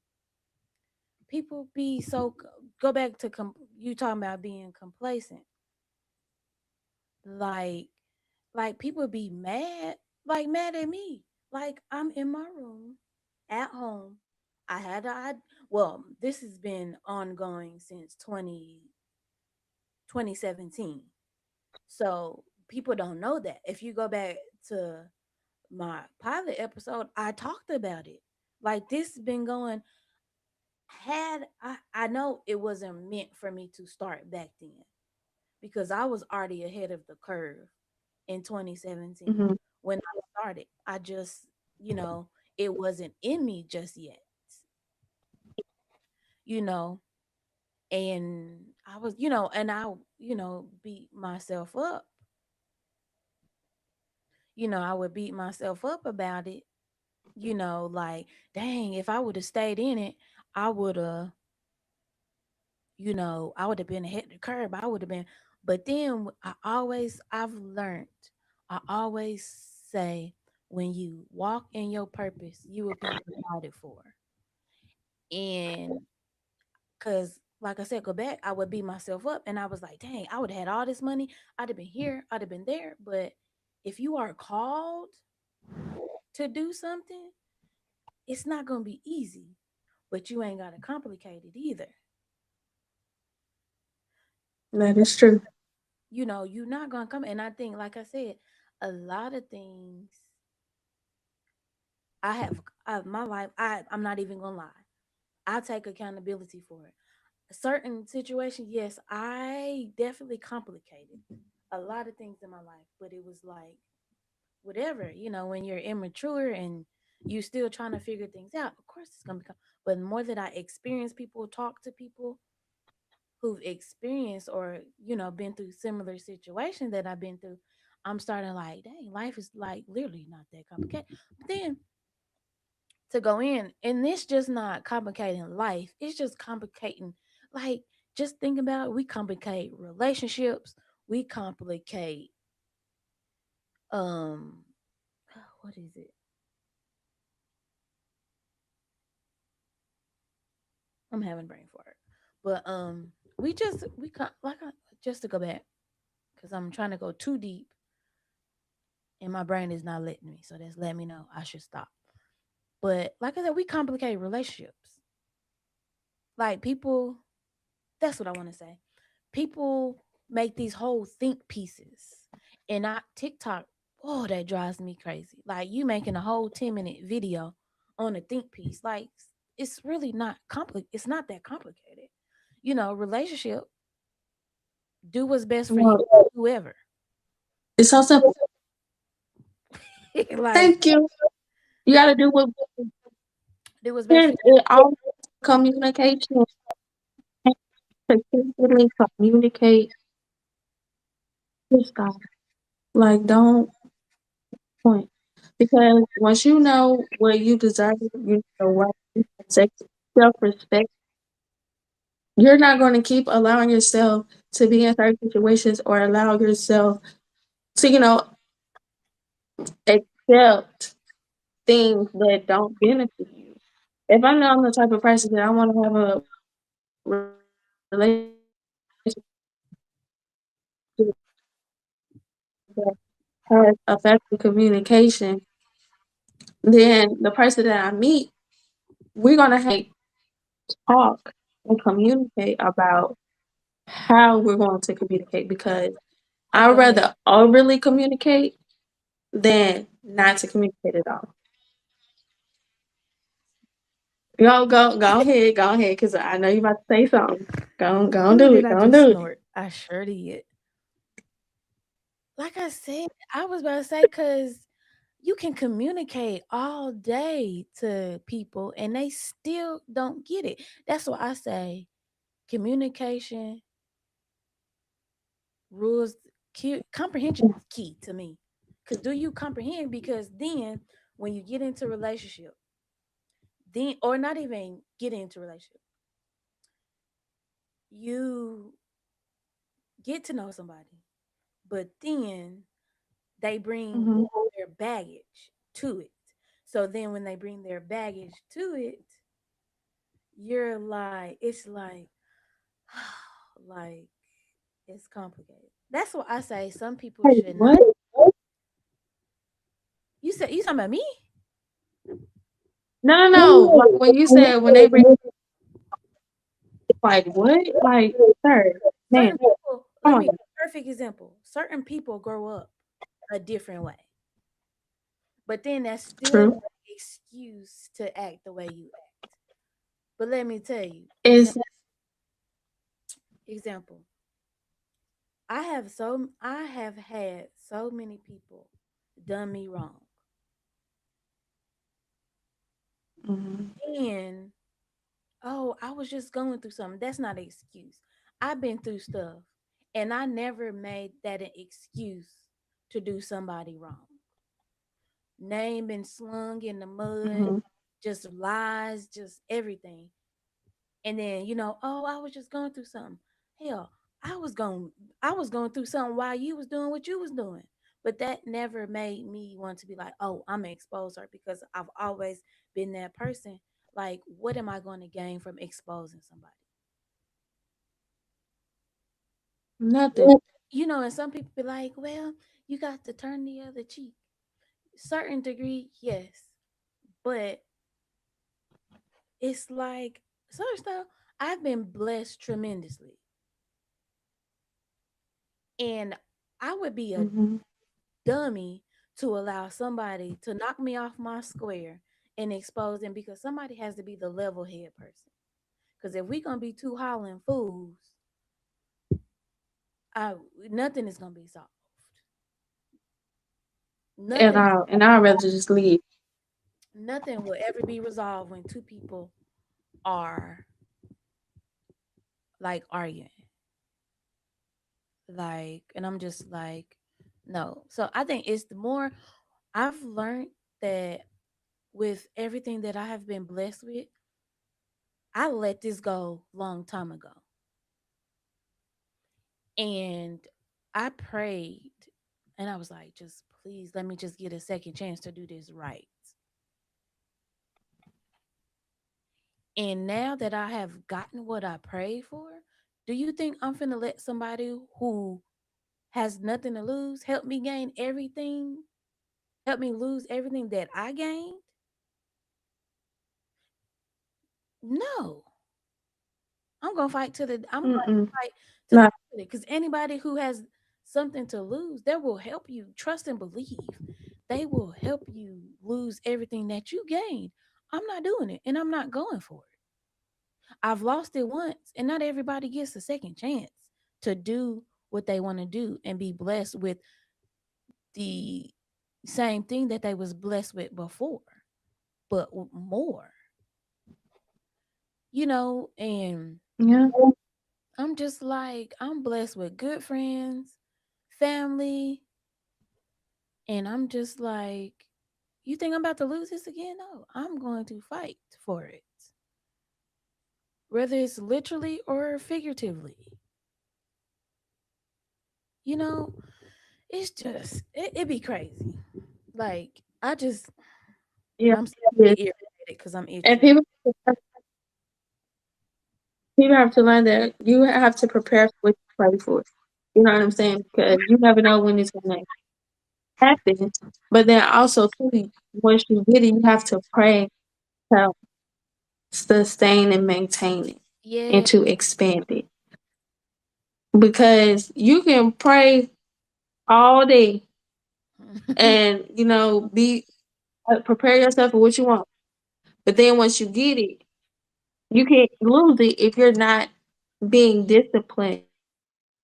People be so, go back to you talking about being complacent. Like, people be mad, like mad at me. Like, I'm in my room at home. Well, this has been ongoing since 2017. So people don't know that. If you go back to my pilot episode, I talked about it. Like, this has been going, I know it wasn't meant for me to start back then, because I was already ahead of the curve in 2017 Hmm. when I started. I just, you know, it wasn't in me just yet, you know, and I was, and I, beat myself up. I would beat myself up about it, like, dang, if I would have stayed in it, I would have, I would have been ahead of the curve. I would have been, but then I've learned, I always say, when you walk in your purpose, you will be provided for. And because, like I said, go back, I would beat myself up and I was like, dang, I would have had all this money. I'd have been here, I'd have been there. But if you are called to do something, it's not going to be easy, but you ain't got to complicate it either. That is true. You're not going to come. And I think, like I said, a lot of things my life, I'm not even going to lie. I take accountability for it. Certain situations, yes, I definitely complicated a lot of things in my life, but it was like, whatever, when you're immature and you still trying to figure things out, of course it's gonna become. But the more that I experience people, talk to people who've experienced or been through similar situations that I've been through, I'm starting like, dang, life is like literally not that complicated. But then to go in, and it's just not complicating life, it's just complicating, like, just think about it, we complicate relationships, we complicate, um what is it, I'm having brain fart. But just to go back, because I'm trying to go too deep and my brain is not letting me. So that's let me know I should stop. But like I said, we complicate relationships. Like, people, that's what I want to say. People. make these whole think pieces. And I TikTok, oh, that drives me crazy. Like you making a whole 10-minute video on a think piece. Like it's really not it's not that complicated. Relationship, do what's best for you, Well, whoever. it's so simple. Like Thank you. You gotta do what do what's best for and it all communication. Consistently communicate your stuff. Like don't point. Because once you know what you deserve, you know what self respect, you're not gonna keep allowing yourself to be in certain situations or allow yourself to, accept things that don't benefit you. If I know I'm the type of person that I want to have a relationship that has effective communication, then the person that I meet, we're gonna talk and communicate about how we're going to communicate because okay, I'd go ahead. rather overly communicate than not to communicate at all. Go ahead, because I know you about to say something. Go Ooh, do did it, I go just do it. snort? I sure did. Like I said, I was about to say, because you can communicate all day to people and they still don't get it. That's why I say communication rules, comprehension is key to me. Because do you comprehend? Because then when you get into relationship, then, or not even get into relationship, you get to know somebody, but then they bring Hmm. their baggage to it. So then when they bring their baggage to it, you're like, it's like, like, it's complicated. That's what I say. Some people Hey, should not. what? You talking about me? No, no, no. Like when you said when they bring like what? Like, sir, man, Certain people, come let on. me perfect example. Certain people grow up a different way. But then that's still True. no excuse to act the way you act. But let me tell you, It's example. I have had so many people done me wrong. mhm, And oh, I was just going through something. That's not an excuse. I've been through stuff and I never made that an excuse to do somebody wrong. Name been slung in the mud, mhm. just lies, just everything. And then, oh, I was just going through something. Hell, I was going I was going through something while you was doing what you was doing. But that never made me want to be like, oh, I'm gonna expose her because I've always been that person. Like, what am I going to gain from exposing somebody? Nothing. And some people be like, well, you got to turn the other cheek. Certain degree, yes. But it's like certain stuff, I've been blessed tremendously. And I would be a Mhm. dummy to allow somebody to knock me off my square and expose them because somebody has to be the level head person. Because if we gonna be two hollering fools, I nothing is gonna be solved. At Nothing all, and I'd rather just leave. nothing will ever be resolved when two people are like arguing. Like, and I'm just like, no. So I think it's the more I've learned that with everything that I have been blessed with, I let this go long time ago. And I prayed and I was like, just please let me just get a second chance to do this right. And now that I have gotten what I prayed for, do you think I'm finna let somebody who has nothing to lose help me gain everything? Help me lose everything that I gained? No. I'm gonna fight to the I'm going to Mm-mm. fight to Not deal with it. Because anybody who has something to lose, they will help you. Trust and believe. They will help you lose everything that you gained. I'm not doing it, and I'm not going for it. I've lost it once, and not everybody gets a second chance to do what they want to do and be blessed with the same thing that they was blessed with before, but more, and yeah, I'm just like, I'm blessed with good friends, family, and I'm just like, you think I'm about to lose this again? No, I'm going to fight for it, whether it's literally or figuratively. You know, it's just, it be crazy. Like, yeah. I'm starting to It is. get irritated because I'm And itching. people have to learn that you have to prepare for what you pray for. You know what I'm saying? Because you never know when it's gonna happen. But then also too, once you get it, you have to pray to sustain and maintain it and Yeah. to expand it. Because you can pray all day and be prepare yourself for what you want. But then once you get it, you can't lose it if you're not being disciplined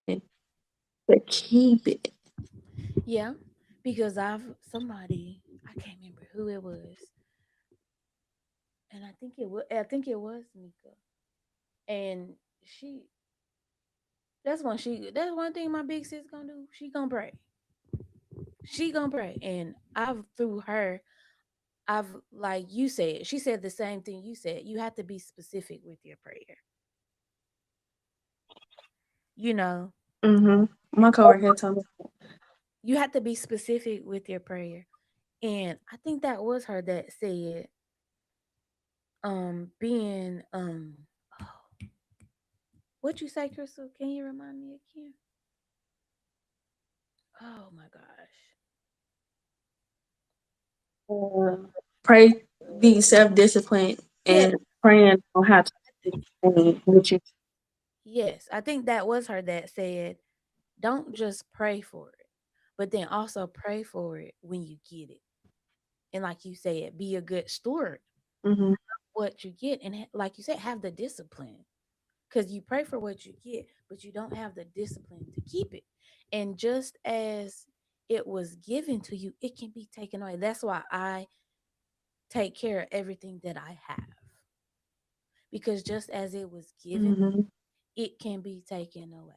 to keep it. Yeah, because I can't remember who it was, and I think it was Mika, and she that's one thing my big sis gonna do. She gonna pray, and I've through her, I've like you said, she said the same thing you said. You have to be specific with your prayer. You know, My coworker told me. you have to be specific with your prayer, and I think that was her that said, being what you say, Crystal? Can you remind me again? Oh my gosh. uh, pray, be self disciplined, Yeah, and praying on how to sustain what you. yes. I think that was her that said, don't just pray for it, but then also pray for it when you get it. And like you said, be a good steward Hmm. what you get. And like you said, have the discipline. Because you pray for what you get, but you don't have the discipline to keep it. And just as it was given to you, it can be taken away. That's why I take care of everything that I have. Because just as it was given, Hmm. it can be taken away.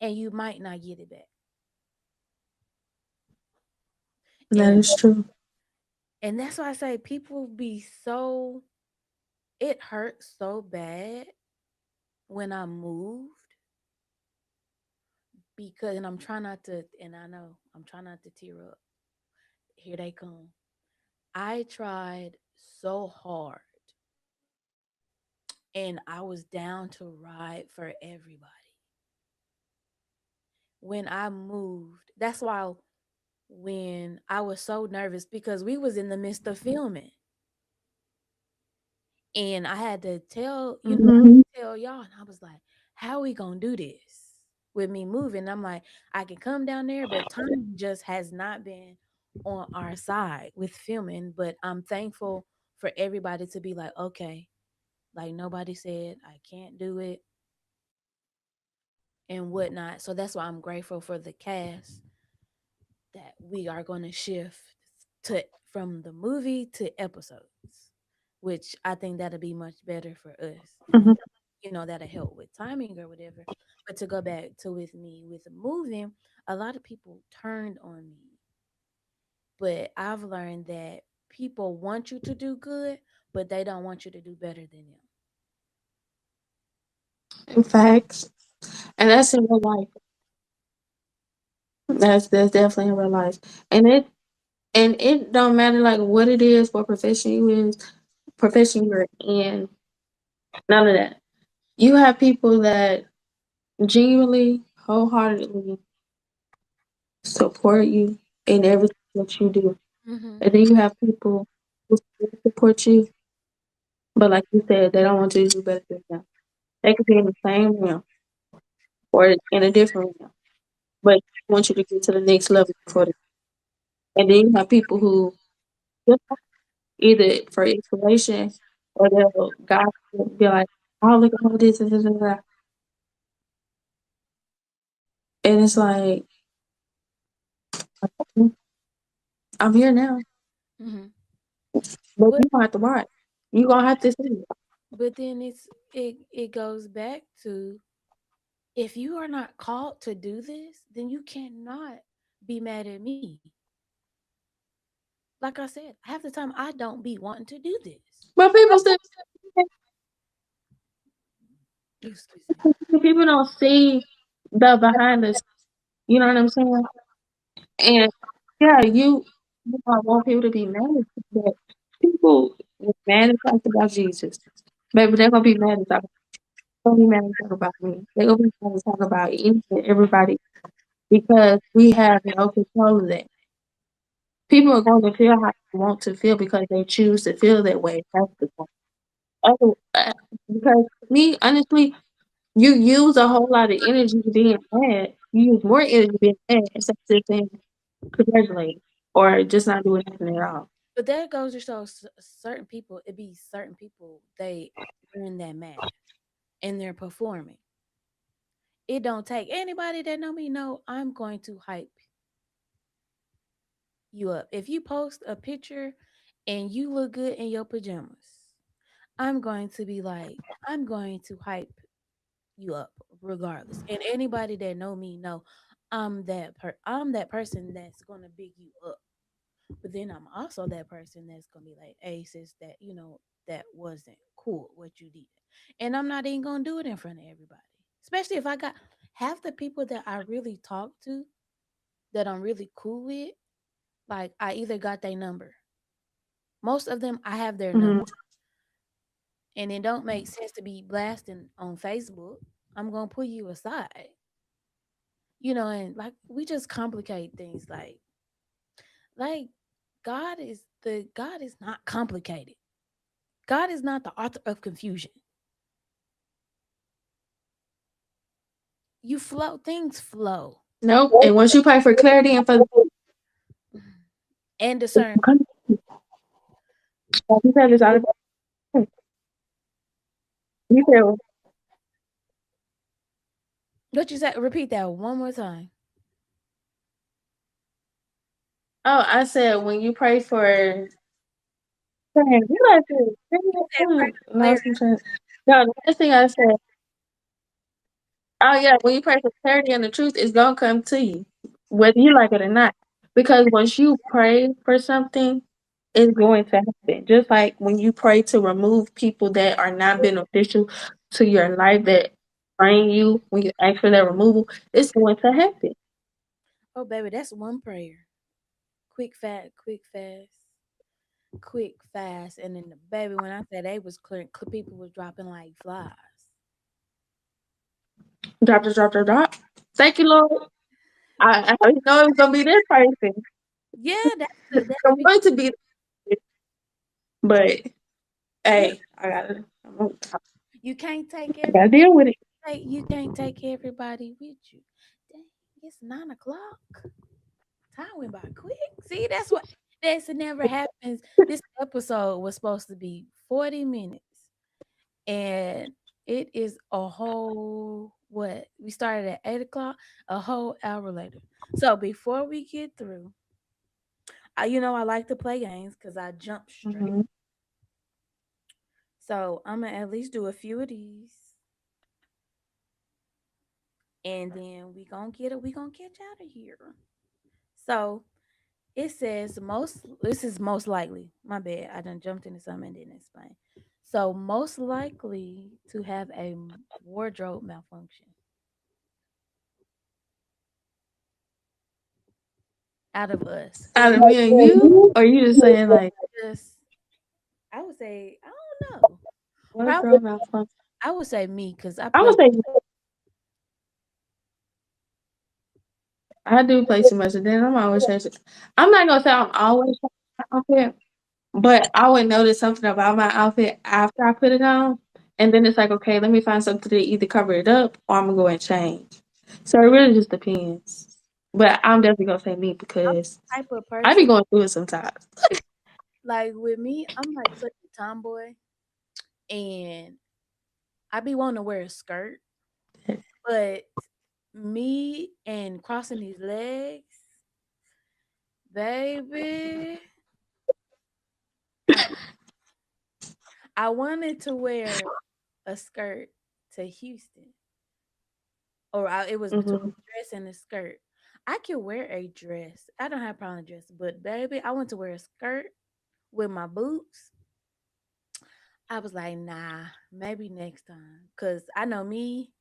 And you might not get it back. That And is true. and that's why I say people be so it hurts so bad when I moved because and I'm trying not to and I know I'm trying not to tear up. Here they come. I tried so hard and I was down to ride for everybody. When I moved, that's why when I was so nervous because we was in the midst of filming and I had to tell, Hmm. tell y'all and I was like, how we going to do this with me moving? I'm like, I can come down there, but time just has not been on our side with filming, but I'm thankful for everybody to be like, okay, like nobody said I can't do it and whatnot. So that's why I'm grateful for the cast that we are going to shift to from the movie to episodes, which I think that'll be much better for us, and Hmm. that'll help with timing or whatever. But to go back to with me with moving, a lot of people turned on me, but I've learned that people want you to do good, but they don't want you to do better than them. Facts, and that's in real life. That's definitely in real life, and it don't matter like what it is, what profession you're in. None of that. You have people that genuinely, wholeheartedly support you in everything that you do. Hmm. And then you have people who support you, but like you said, they don't want you to do better than them. They could be in the same realm. or in a different realm, but I want you to get to the next level before the, and then you have people who just either for inspiration or they'll God will be like, oh look at all this and this and that. And it's like, "Mm, I'm here now. Hmm. But But you gonna have to watch. You gonna have to see it. then it goes back to, if you are not called to do this, then you cannot be mad at me. Like I said, half the time I don't be wanting to do this. But people still Excuse me. people don't see the behind the, you know what I'm saying? And yeah, you might want people to be mad at you, but people get mad and talk about Jesus. Baby, they're gonna be mad and talk, gonna be mad and talk about me. They're gonna be mad and talk about anything, everybody, because we have no control of that. People are going to feel how they want to feel because they choose to feel that way. That's the point. Oh, because me, honestly, you use a whole lot of energy being mad. You use more energy being mad instead of just saying congratulate or just not doing nothing at all. But that goes to show certain people, it be certain people, they're in that mad and they're performing. It don't take anybody that know me know I'm going to hype you up. If you post a picture and you look good in your pajamas, I'm going to be like, I'm going to hype you up regardless. And anybody that know me know I'm that person that's going to big you up. But then I'm also that person that's gonna be like, hey sis, that that wasn't cool what you did. And I'm not even gonna do it in front of everybody. Especially if I got half the people that I really talk to, that I'm really cool with, like I either got their number. Most of them I have their Hmm. number. And it don't make sense to be blasting on Facebook. I'm gonna pull you aside. And like we just complicate things like God is not complicated. God is not the author of confusion. You flow, things flow. Nope. And once you pray for clarity and for And discern. you said this out of you said, What you said, repeat that one more time. oh, I said when you pray for dang, you like to You said pray for lost clarity. some sense. No, the last thing I said, oh yeah, when you pray for clarity and the truth, it's gonna come to you, whether you like it or not. Because once you pray for something, it's going to happen. Just like when you pray to remove people that are not beneficial to your life that drain you, when you ask for that removal, it's going to happen. Oh baby, that's one prayer. Quick fast, quick fast, quick fast. And then the baby, when I said they was clearing, people was dropping like flies. Drop, drop, drop, drop, drop. Thank you, Lord. I already know it was gonna be this person. Yeah, that's I'm going to be, but yeah. hey, I You gotta deal with it. can't take everybody with you. Dang, it's 9 o'clock. Time went by quick. See, that's never happens. This episode was supposed to be 40 minutes, and it is a whole what? We started at 8 o'clock, a whole hour later. So before we get through, I like to play games because I jump straight. Mhm. So I'm gonna at least do a few of these, and then we gonna catch out of here. So it says this is most likely. My bad. I done jumped into something and didn't explain. So most likely to have a wardrobe malfunction out of us. Out of me and you, or you just saying like Just I would say I don't know. Probably wardrobe malfunction? I would say me because I I play. would say I do play too much, and then I'm always changing. I'm not gonna say I'm always changing my outfit, but I would notice something about my outfit after I put it on, and then it's like, okay, let me find something to either cover it up or I'm gonna go and change. So it really just depends. But I'm definitely gonna say me because Type of I be person going through it sometimes. like with me, I'm like such a tomboy, and I be wanting to wear a skirt, but me and crossing these legs, baby. Uh, I wanted to wear a skirt to Houston, or it was between Hmm. a dress and a skirt. I could wear a dress. I don't have a problem with dress, but baby, I want to wear a skirt with my boots. I was like, nah, maybe next time, cause I know me.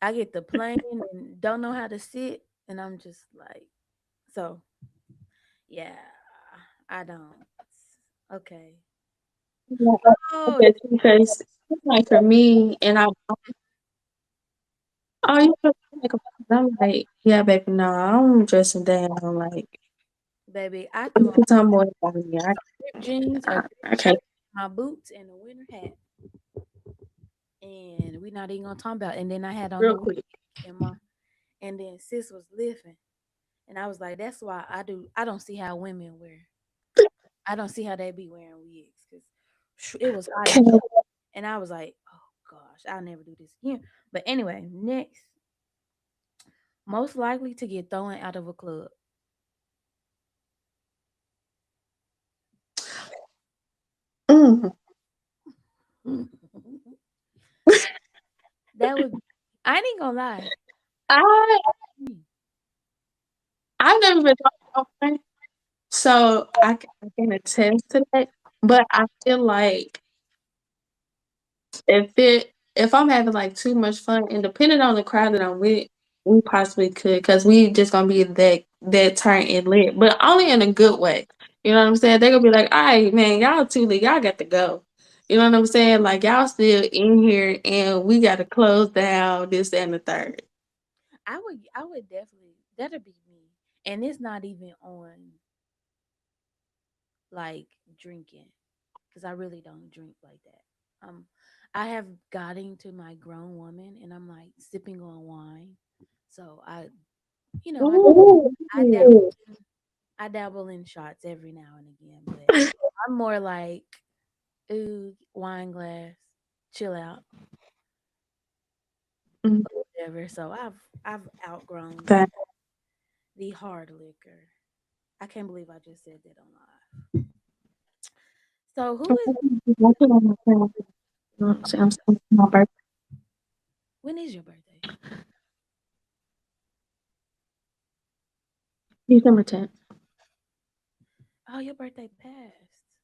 I get the plane and don't know how to sit, and I'm just like, so yeah, I don't. Okay. Yeah, I Oh, guess because like for me, and oh, you feel like I'm like, yeah, baby, no, I'm dressing down. Like, baby, I threw on because I'm more like, yeah, ripped jeans, a ripped I shirt, can't my boots, and a winter hat. And we not even gonna talk about. And then I had on the real wig quick. and my, and then sis was lifting, and I was like, that's why I do. I don't see how women wear. I don't see how they be wearing wigs because it was hot as Okay. hell. And I was like, oh gosh, I'll never do this again. But anyway, next, most likely to get thrown out of a club. Mm. That would, I ain't gonna lie. I Mm. I've never been talking about one, so I can attest to that. But I feel like if I'm having like too much fun, and depending on the crowd that I'm with, we possibly could because we just gonna be that turn and lit, but only in a good way. You know what I'm saying? They gonna be like, all right, man, y'all too lit, y'all got to go. You know what I'm saying? Like y'all still in here, and we got to close down this and the third. I would definitely, that'd be me. And it's not even on like drinking because I really don't drink like that. I have gotten to my grown woman and I'm like sipping on wine. So you know, Ooh. I dabble in, I dabble in shots every now and again, but I'm more like, ooh, wine glass, chill out, Mm, or whatever. So I've outgrown that the hard liquor. I can't believe I just said that on live. So who is, my birthday, when is your birthday? December 10th. Oh, your birthday passed.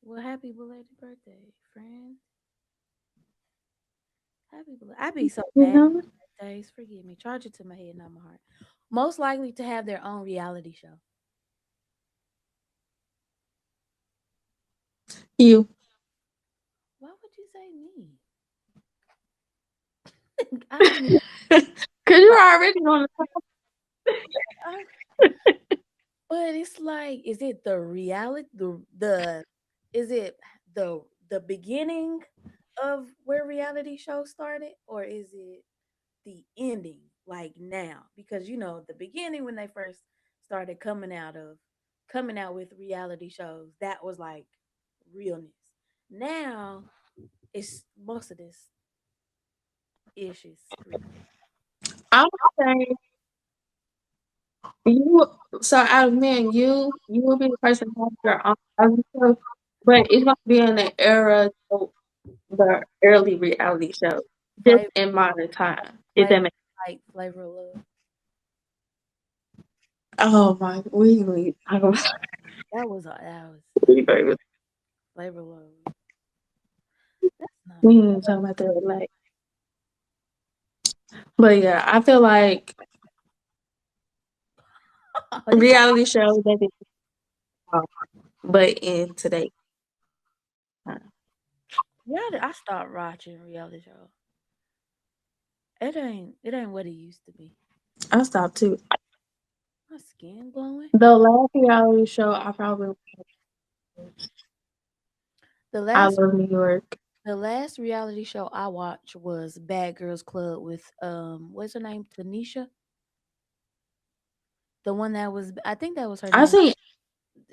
Well, happy belated birthday, friend. Happy belated. I be so You bad know, at birthdays. Forgive me. Charge it to my head, not my heart. Most likely to have their own reality show. you. Why would you say me? I haven't even Cause you're already on the I, but it's like, is it the reality the is it the beginning of where reality shows started, or is it the ending like now? Because you know, the beginning when they first started coming out with reality shows, that was like realness. Now it's most of this ish is scripted. I would say you. So out of men, you will be the person who has your own reality show, but it's gonna be in the era of the early reality show, just Flavor, in modern time. If flavor that makes. like flavor of love. Oh my, we talk about That was we baby. flavor of love. That's not We me. need to talk about that. Like, but yeah, I feel like This how, reality shows that is, but in today, yeah, I stopped watching reality show. It ain't what it used to be. I stopped too. My skin glowing. The last reality show I probably The I last love New York. The last reality show I watched was Bad Girls Club with what's her name? Tanisha? The one that was I think that was her I name. seen.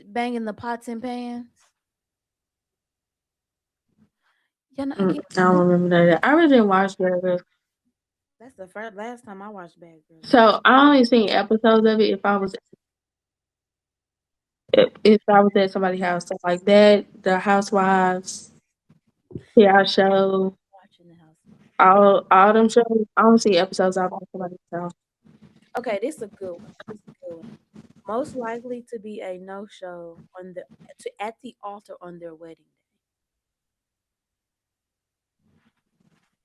Banging the pots and pans. Yeah, no, I don't remember that. I really didn't watch that. that's the first last time I watched Bad Girls Club. So I only seen episodes of it if I was at somebody's house. So like that, the Housewives, PR show, Watching the Housewives. all them shows. I don't see episodes of somebody's house. Okay, this is a good one. This is a good one. Most likely to be a no show on the at the altar on their wedding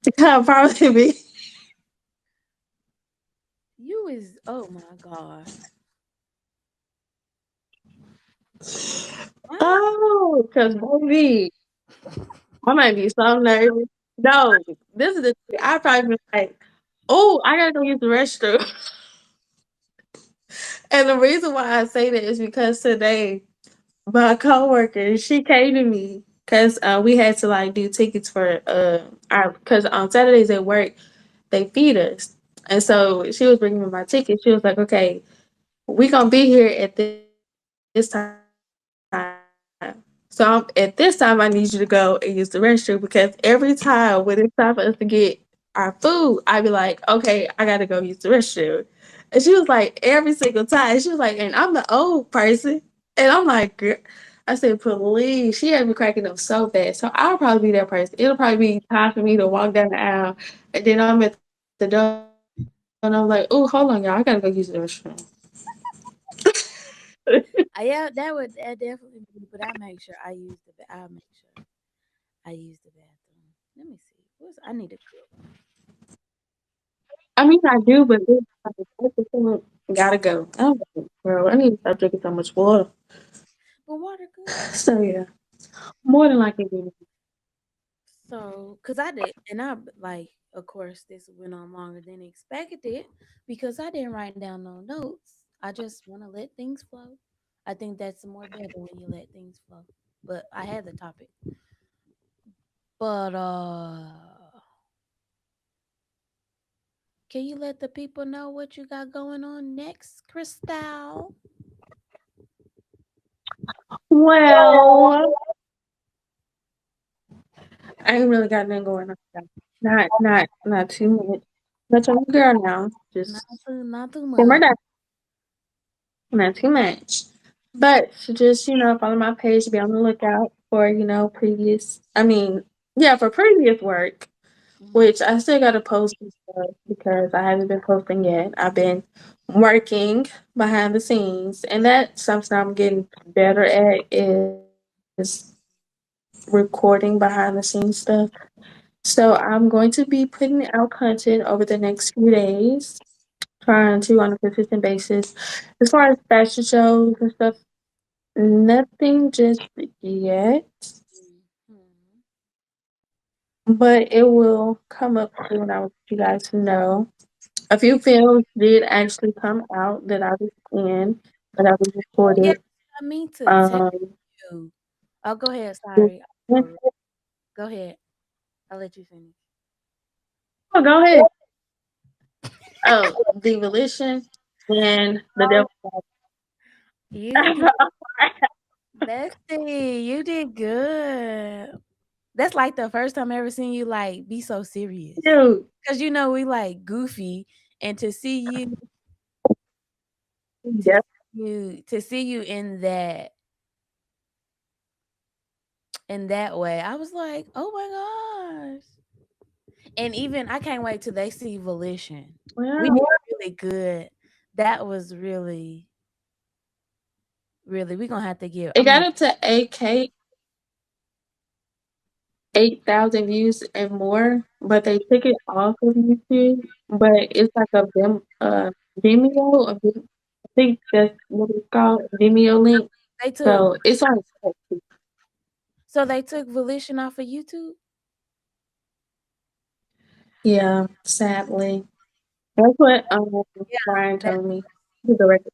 day. Probably be. You is oh my god. Huh? Oh, because baby, I might be so nervous. No, this is the thing. I probably be like, oh, I gotta go use the restroom. And the reason why I say that is because today my coworker, she came to me because we had to like do tickets for our because on Saturdays at work they feed us, and so she was bringing me my ticket. She was like, "Okay, we gonna be here at this time. So at this time, I need you to go and use the restroom because every time when it's time for us to get our food, I'd be like, okay, I gotta go use the restroom." And she was like, every single time. She was like, and I'm the old person. And I'm like, I said, please. She had me cracking up so bad. So I'll probably be that person. It'll probably be time for me to walk down the aisle. And then I'm at the door and I'm like, oh, hold on, y'all. I gotta go use the restroom. Yeah, that would that definitely be, but I make sure I use I make sure I use the bathroom. Let me see. What's I need a good one. I mean, I do, but this gotta go. I don't know, bro. I need to stop drinking so much water. But water good. So yeah, more than likely. So, cause I did, and I like, of course, this went on longer than expected because I didn't write down no notes. I just want to let things flow. I think that's more better when you let things flow. But I had the topic. But can you let the people know what you got going on next, Chrystal? Well, I ain't really got nothing going on. Not too much. But I'm a girl now. Not too Simmer much. down. Not too much. But just follow my page. Be on the lookout for previous. I mean, yeah, for previous work. Mhm. Which I still gotta post and stuff because I haven't been posting yet. I've been working behind the scenes, and that's something I'm getting better at is recording behind the scenes stuff. So I'm going to be putting out content over the next few days, trying to on a consistent basis. As far as fashion shows and stuff, nothing just yet, Mhm. but it will come up soon. I want you guys to know. A few films did actually come out that I was in, that I was Oh yeah, recorded. I mean to tell Um, you. Oh, go ahead. Sorry. Go ahead. I'll let you finish. oh, go ahead. Oh, The Volition and The Devil. You did, bestie. You did good. That's like the first time I ever seen you like be so serious. Dude, Cause we like goofy, and yeah. to see you in that way, I was like, oh my gosh. And even I can't wait till they see Volition. We Well, did really good. That was really, really. We're gonna have to give. it I'm gonna got have up to 8K, 8,000 views and more, but they took it off of YouTube. But it's like a Vimeo. I think that's what it's called, Vimeo link. they took So it's on. so they took Volition off of YouTube. Yeah, sadly. That's what Yeah, Ryan that. told me. The director.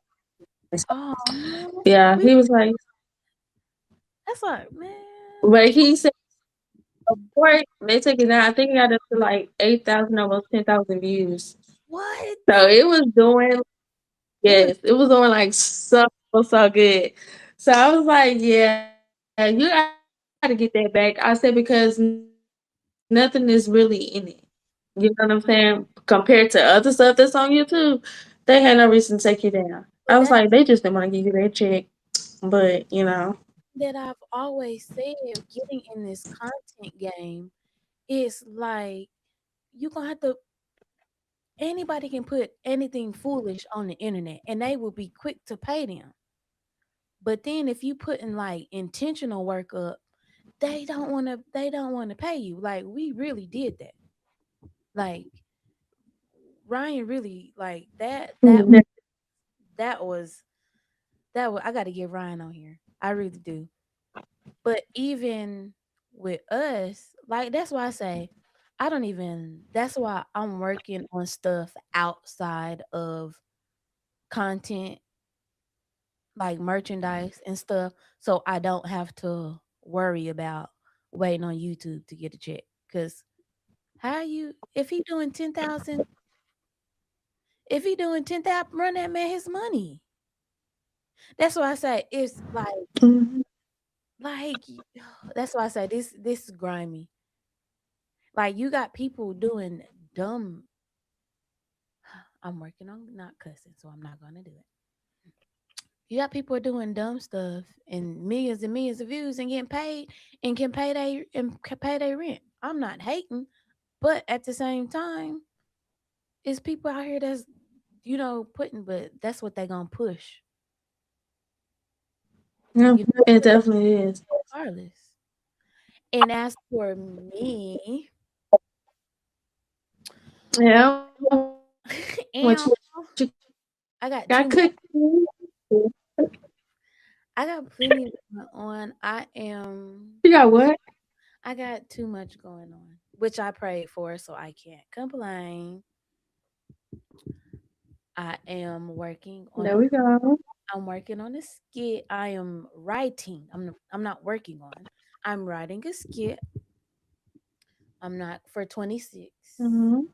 Oh, Yeah, we. he was like, That's like man. but he said. Before they took it down, I think it got up to like 8,000, almost 10,000 views. What? So it was doing, It was yes, it was doing like so good. So I was like, yeah, you got to get that back. I said, because nothing is really in it. You know what I'm saying? Compared to other stuff that's on YouTube, they had no reason to take you down. I was like, they just didn't want to give you that but check. that But, that I've always said getting in this content game is like you gonna have to anybody can put anything foolish on the internet and they will be quick to pay them. But then if you put in like intentional work up, they don't wanna pay you. Like we really did that. Like Ryan really like that was I gotta get Ryan on here. I really do. But even with us, like that's why I say I don't even that's why I'm working on stuff outside of content, like merchandise and stuff, so I don't have to worry about waiting on YouTube to get a check. Cause how you if he doing 10,000, run that man his money. That's why I say it's like that's why I say this is grimy. Like you got people doing dumb. I'm working on not cussing, so I'm not gonna do it. You got people doing dumb stuff and millions of views and getting paid and can pay their rent. I'm not hating, but at the same time, it's people out here that's putting, but that's what they gonna push. yeah, You know, it definitely is. regardless. And as for me, Yeah, what you and got cooking? I got too much. I got plenty going on. You got what? I got too much going on, which I prayed for, so I can't complain. I am working on There a we go. I'm working on a skit. I am writing. I'm not working on. I'm writing a skit. I'm not for 26. Mhm.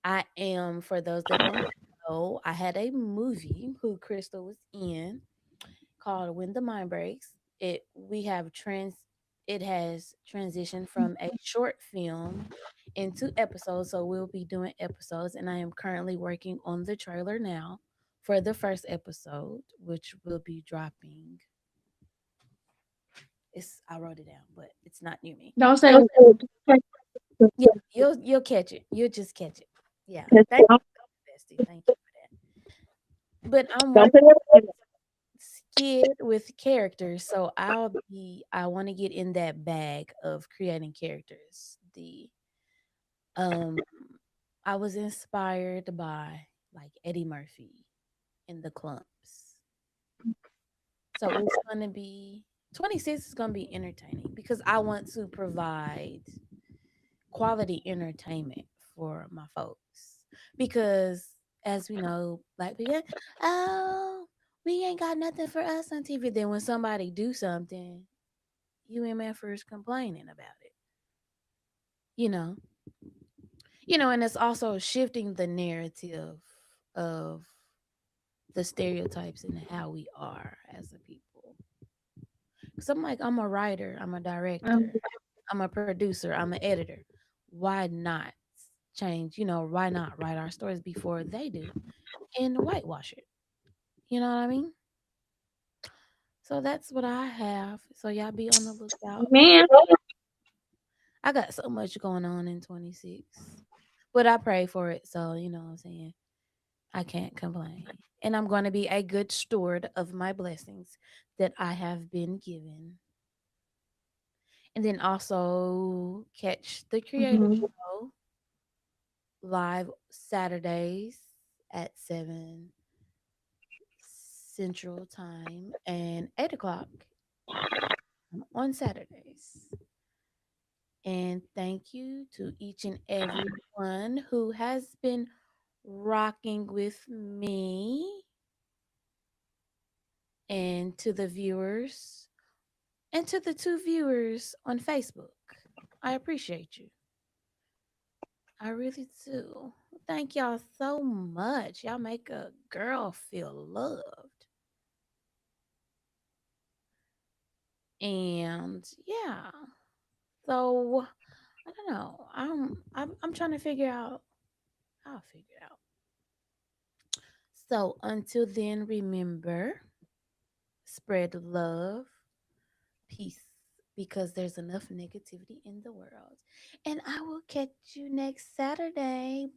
I am for those that don't know, I had a movie who Crystal was in called When the Mind Breaks. It has transitioned from a short film into episodes, so we'll be doing episodes and I am currently working on the trailer now for the first episode, which will be dropping. It's I wrote it down, but it's not near me. Don't say Yeah, you'll catch it. You'll just catch it. Yeah. Thank you, Bestie. Thank you for that. But I'm don't working say it. skit with characters, so I want to get in that bag of creating characters. The um I was inspired by like Eddie Murphy in the clumps. So it's gonna be 26 is gonna be entertaining because I want to provide quality entertainment for my folks. Because as we know, black people, oh, we ain't got nothing for us on TV. Then when somebody do something, you MFers complaining about it. You know. And it's also shifting the narrative of the stereotypes and how we are as a people. Cause I'm like, I'm a writer, I'm a director, I'm a producer, I'm an editor. Why not change? Why not write our stories before they do and whitewash it? You know what I mean? So that's what I have. So y'all be on the lookout. Man, I got so much going on in 26, but I pray for it. So, you know what I'm saying? I can't complain. And I'm going to be a good steward of my blessings that I have been given. And then also catch the creator mhm. show live Saturdays at 7 Central Time and 8 o'clock on Saturdays. And thank you to each and every one who has been rocking with me and to the viewers and to the two viewers on Facebook. I appreciate you. I really do. Thank y'all so much. Y'all make a girl feel loved. And yeah. So I don't know. I'm trying to figure out. I'll figure it out. So until then, remember, spread love, peace, because there's enough negativity in the world. And I will catch you next Saturday.